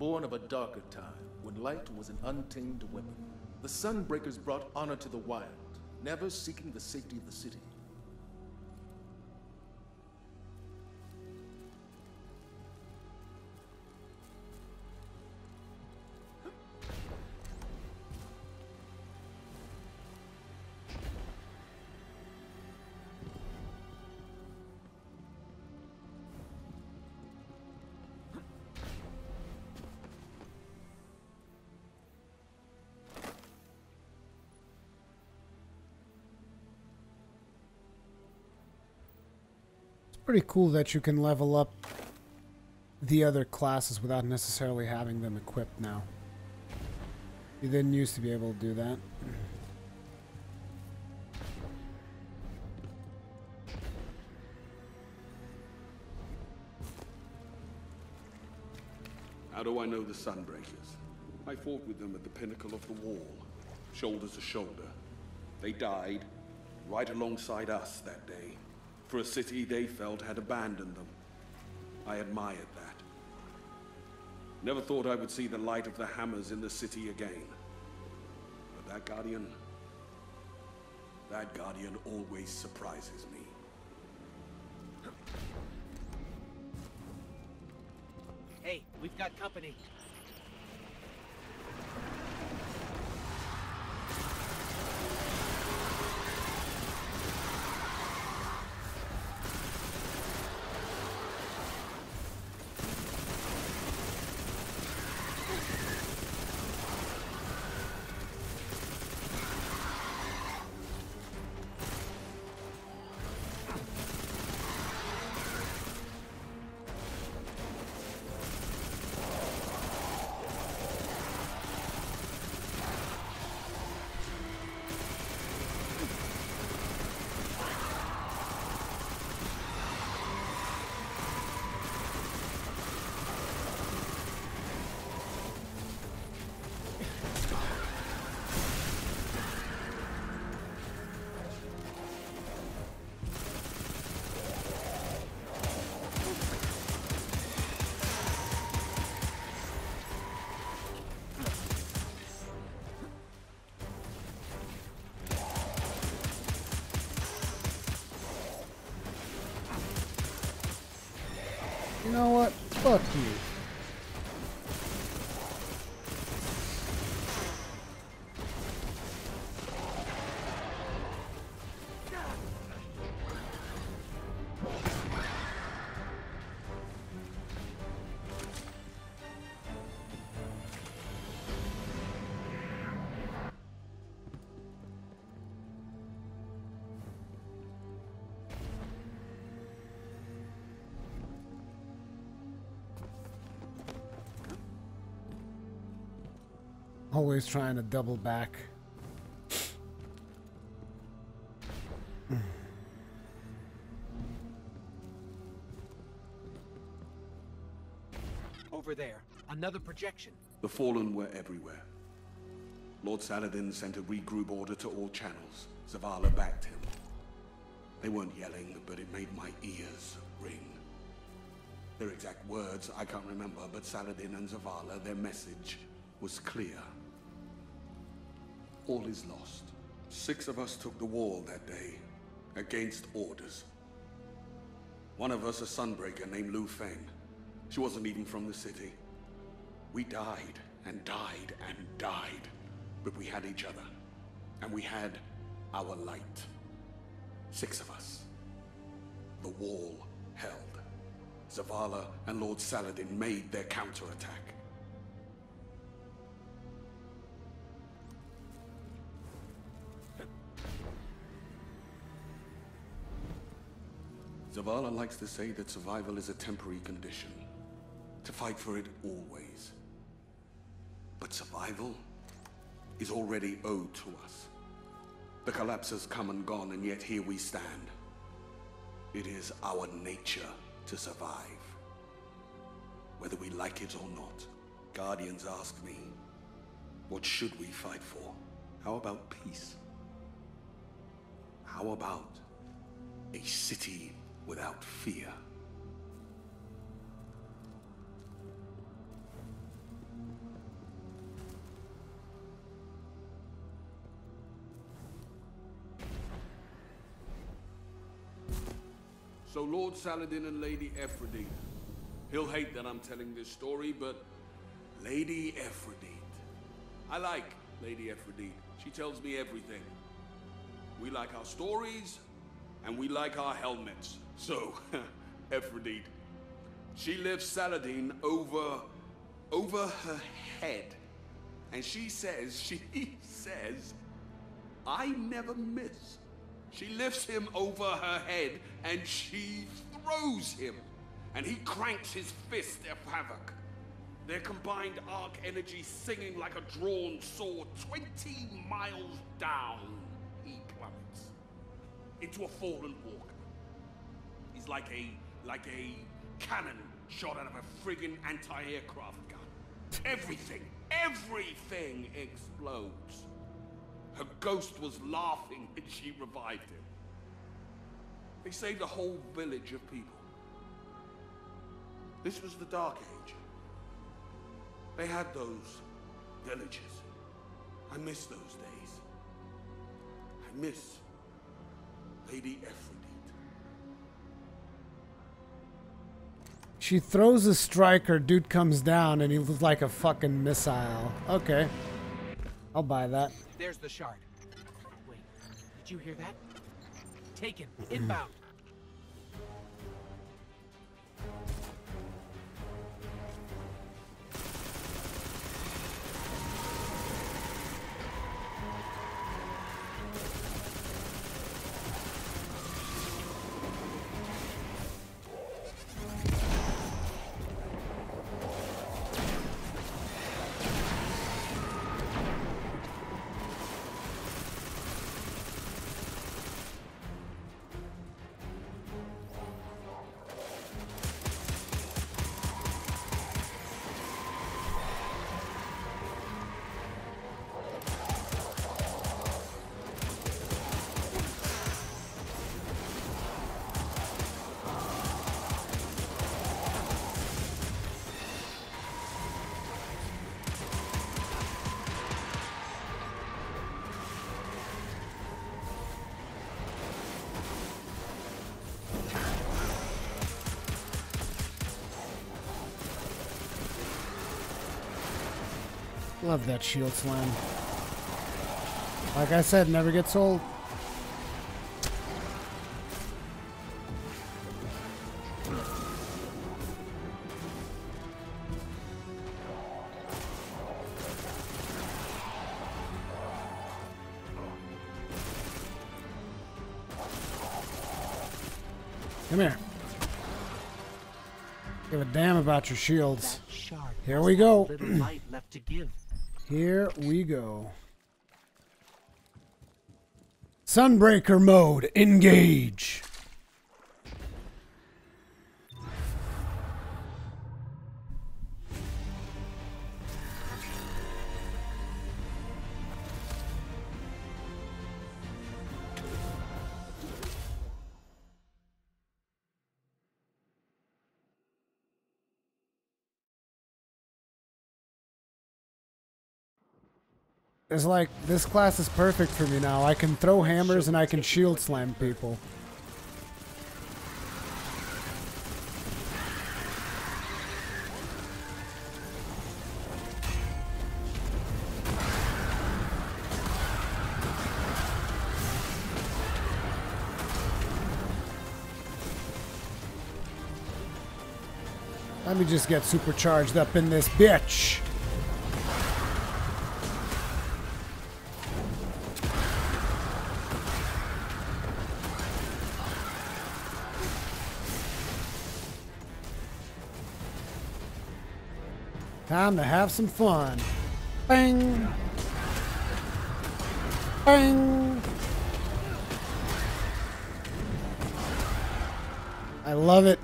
Born of a darker time, when light was an untamed weapon. The Sunbreakers brought honor to the wild, never seeking the safety of the city. Pretty cool that you can level up the other classes without necessarily having them equipped now. You didn't used to be able to do that. How do I know the Sunbreakers? I fought with them at the pinnacle of the wall, shoulder to shoulder. They died right alongside us that day, for a city they felt had abandoned them. I admired that. Never thought I would see the light of the hammers in the city again. But that Guardian always surprises me. Hey, we've got company. You know what? Fuck you. Always trying to double back. Over there, Another projection. The Fallen were everywhere. Lord Saladin sent a regroup order to all channels. Zavala backed him. They weren't yelling, but it made my ears ring. Their exact words, I can't remember, but Saladin and Zavala, their message was clear. All is lost. 6 of us took the wall that day, against orders. One of us a Sunbreaker named Lu Feng. She wasn't even from the city. We died, and died, and died. But we had each other. And we had our light. 6 of us. The wall held. Zavala and Lord Saladin made their counterattack. Zavala likes to say that survival is a temporary condition. To fight for it always. But survival is already owed to us. The collapse has come and gone, and yet here we stand. It is our nature to survive. Whether we like it or not. Guardians ask me, what should we fight for? How about peace? How about a city without fear? So Lord Saladin and Lady Ephrodite. He'll hate that I'm telling this story, but Lady Ephrodite. I like Lady Ephrodite. She tells me everything. We like our stories, and we like our helmets. So, Ephrodite. She lifts Saladin over her head. And she says, I never miss. She lifts him over her head, and she throws him. And he cranks his fist of havoc. Their combined arc energy singing like a drawn sword. 20 miles down, he plummets. Into a fallen walker. He's like a cannon shot out of a friggin' anti-aircraft gun. Everything explodes. Her ghost was laughing when she revived him. They saved a whole village of people. This was the Dark Age. They had those villages. I miss those days. I miss Lady Ephrodite. She throws a striker, dude comes down, and he looks like a fucking missile. Okay. I'll buy that. There's the shard. Wait, did you hear that? Taken. Inbound. Love that shield slam. Like I said, never gets old. Come here. Give a damn about your shields. Here we go. Little light left to give. Here we go. Sunbreaker mode, engage. It's like, this class is perfect for me now. I can throw hammers and I can shield slam people. Let me just get supercharged up in this bitch. Time to have some fun. Bang! Bang! I love it.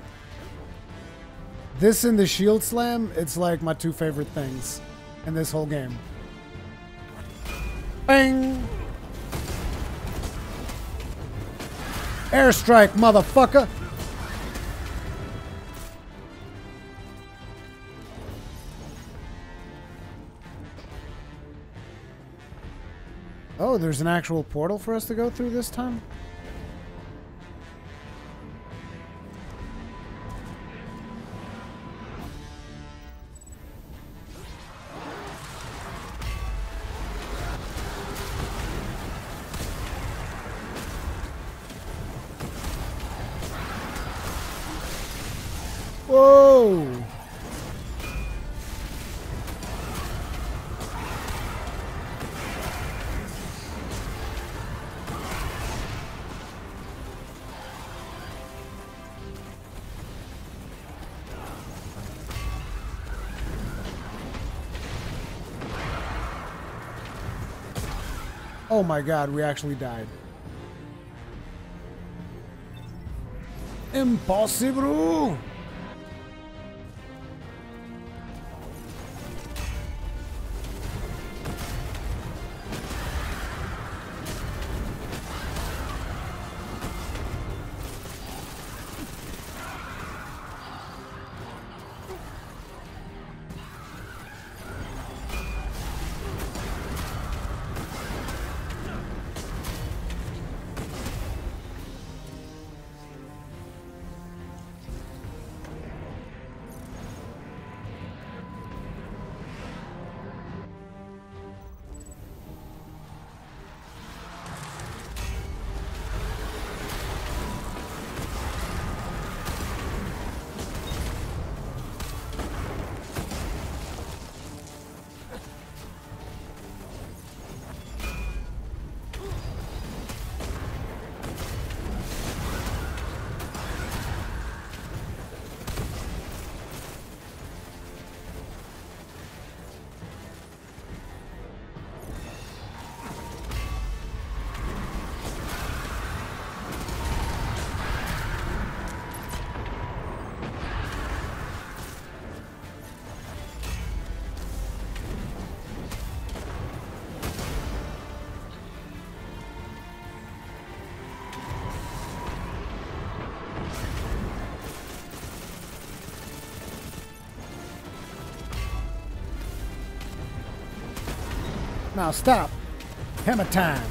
This and the shield slam, it's like my two favorite things in this whole game. Bang! Airstrike, motherfucker! Oh, there's an actual portal for us to go through this time? Whoa! Oh my god, we actually died. Impossible! Now stop. Hammer time.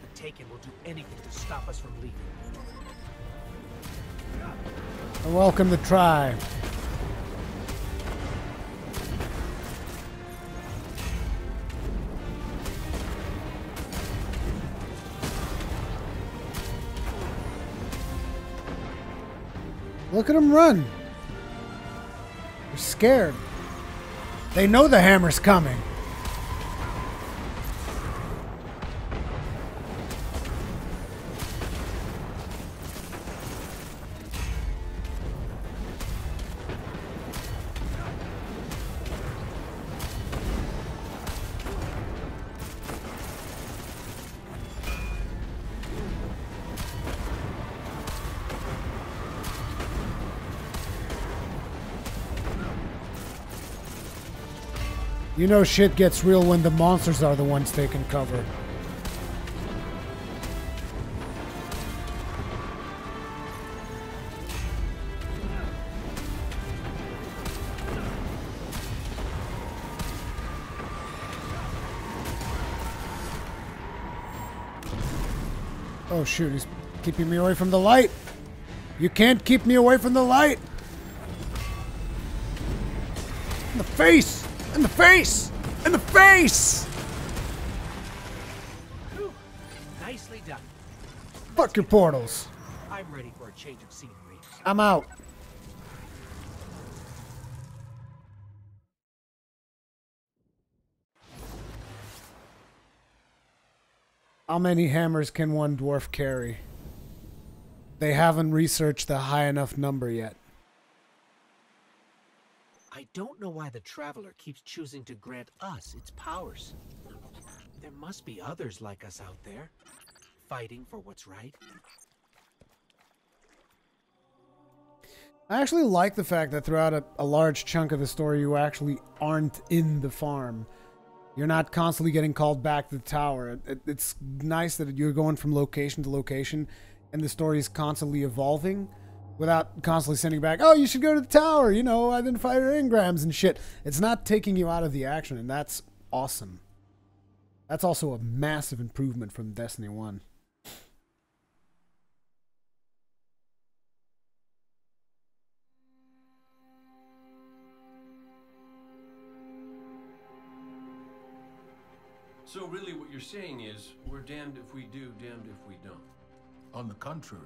The Taken will do anything to stop us from leaving. Welcome to Try. Look at them run. They're scared. They know the hammer's coming. You know shit gets real when the monsters are the ones taking cover. Oh shoot, he's keeping me away from the light. You can't keep me away from the light. In the face! In the face! In the face! Whew. Nicely done. Fuck your portals. I'm ready for a change of scenery. I'm out. How many hammers can one dwarf carry? They haven't researched the high enough number yet. I don't know why the Traveler keeps choosing to grant us its powers. There must be others like us out there, fighting for what's right. I actually like the fact that throughout a large chunk of the story, you actually aren't in the farm. You're not constantly getting called back to the tower. It's nice that you're going from location to location, and the story is constantly evolving without constantly sending back, oh, you should go to the tower, you know, identify your engrams and shit. It's not taking you out of the action, and that's awesome. That's also a massive improvement from Destiny 1. So really what you're saying is, we're damned if we do, damned if we don't. On the contrary,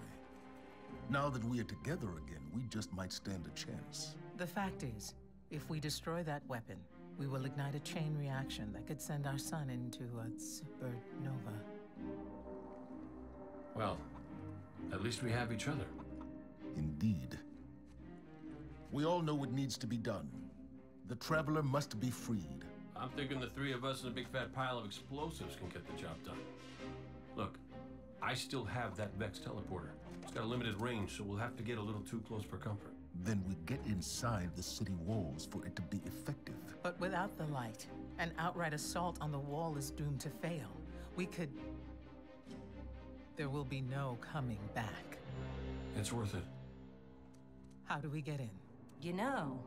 now that we are together again, we just might stand a chance. The fact is, if we destroy that weapon, we will ignite a chain reaction that could send our sun into a supernova. Well, at least we have each other. Indeed. We all know what needs to be done. The Traveler must be freed. I'm thinking the three of us and a big fat pile of explosives can get the job done. Look, I still have that Vex teleporter. It's got a limited range, so we'll have to get a little too close for comfort. Then we get inside the city walls for it to be effective. But without the light, an outright assault on the wall is doomed to fail. We could... There will be no coming back. It's worth it. How do we get in? You know,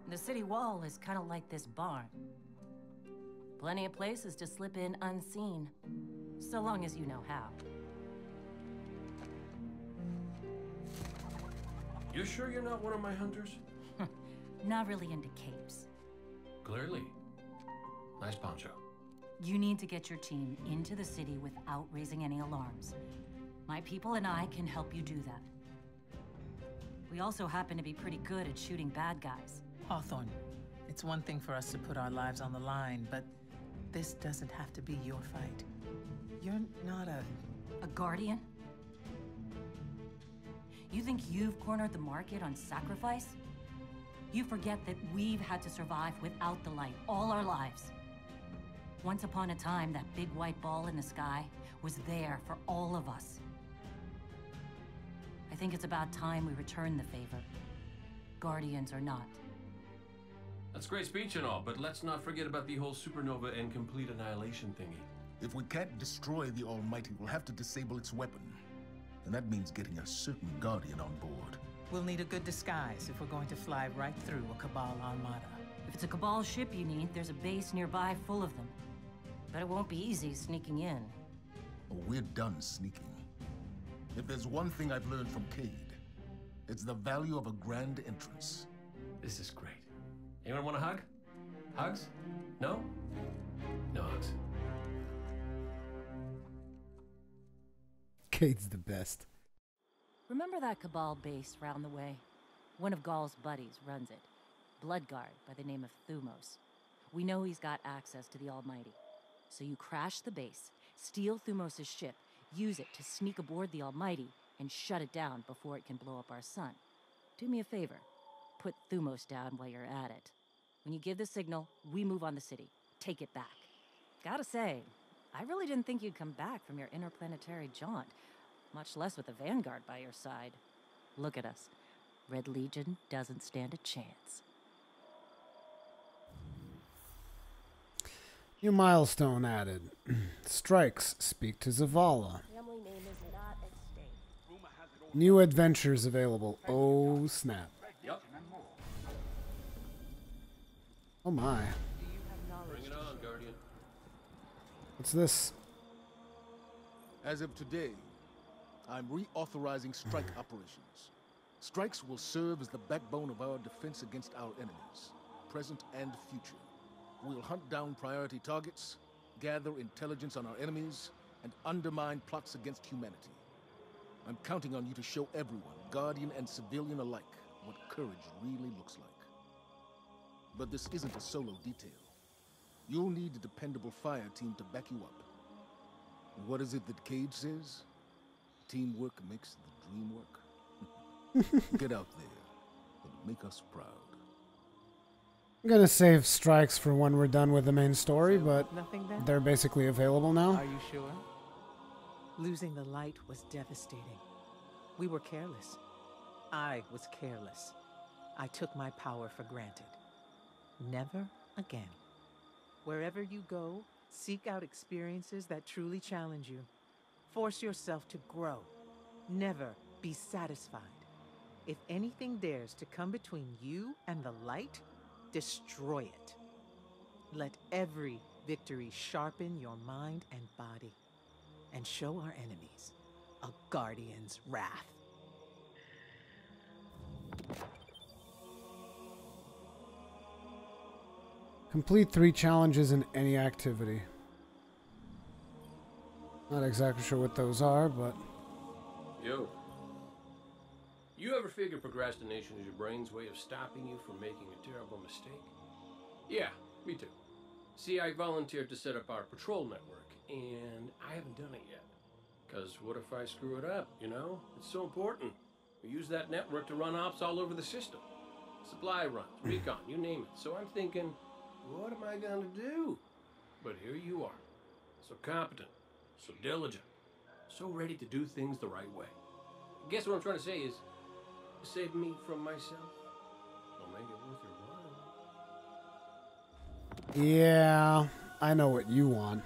the city wall is kind of like this barn. Plenty of places to slip in unseen, so long as you know how. You sure you're not one of my hunters? Not really into capes. Clearly. Nice poncho. You need to get your team into the city without raising any alarms. My people and I can help you do that. We also happen to be pretty good at shooting bad guys. Hawthorne, it's one thing for us to put our lives on the line, but this doesn't have to be your fight. You're not a guardian? You think you've cornered the market on sacrifice? You forget that we've had to survive without the light all our lives. Once upon a time, that big white ball in the sky was there for all of us. I think it's about time we return the favor, guardians or not. That's great speech and all, but let's not forget about the whole supernova and complete annihilation thingy. If we can't destroy the Almighty, we'll have to disable its weapon. And that means getting a certain Guardian on board. We'll need a good disguise if we're going to fly right through a Cabal armada. If it's a Cabal ship you need, there's a base nearby full of them. But it won't be easy sneaking in. Oh, we're done sneaking. If there's one thing I've learned from Cade, it's the value of a grand entrance. This is great. Anyone want a hug? Hugs? No? No hugs. Cade's the best. Remember that Cabal base round the way? One of Ghaul's buddies runs it. Bloodguard by the name of Thumos. We know he's got access to the Almighty. So you crash the base, steal Thumos' ship, use it to sneak aboard the Almighty, and shut it down before it can blow up our sun. Do me a favor. Put Thumos down while you're at it. When you give the signal, we move on the city. Take it back. Gotta say, I really didn't think you'd come back from your interplanetary jaunt, much less with the Vanguard by your side. Look at us. Red Legion doesn't stand a chance. New milestone added. Strikes speak to Zavala. Family name is not at stake. New adventures available. Oh snap. Yep. Oh my. Bring it on, Guardian. What's this? As of today, I'm reauthorizing strike operations. Strikes will serve as the backbone of our defense against our enemies, present and future. We'll hunt down priority targets, gather intelligence on our enemies, and undermine plots against humanity. I'm counting on you to show everyone, Guardian and civilian alike, what courage really looks like. But this isn't a solo detail. You'll need a dependable fire team to back you up. And what is it that Cage says? Teamwork makes the dream work. Get out there and make us proud. I'm gonna save strikes for when we're done with the main story, but they're basically available now. Are you sure? Losing the light was devastating. We were careless. I was careless. I took my power for granted. Never again. Wherever you go, seek out experiences that truly challenge you. Force yourself to grow. Never be satisfied. If anything dares to come between you and the light, destroy it. Let every victory sharpen your mind and body, and show our enemies a Guardian's wrath. Complete 3 challenges in any activity. Not exactly sure what those are, but... Yo. You ever figure procrastination is your brain's way of stopping you from making a terrible mistake? Yeah, me too. See, I volunteered to set up our patrol network, and I haven't done it yet. Because what if I screw it up, you know? It's so important. We use that network to run ops all over the system. Supply runs, recon, you name it. So I'm thinking, what am I going to do? But here you are. So competent, so diligent, so ready to do things the right way. I guess what I'm trying to say is, save me from myself. I'll make it worth your while. Yeah, I know what you want.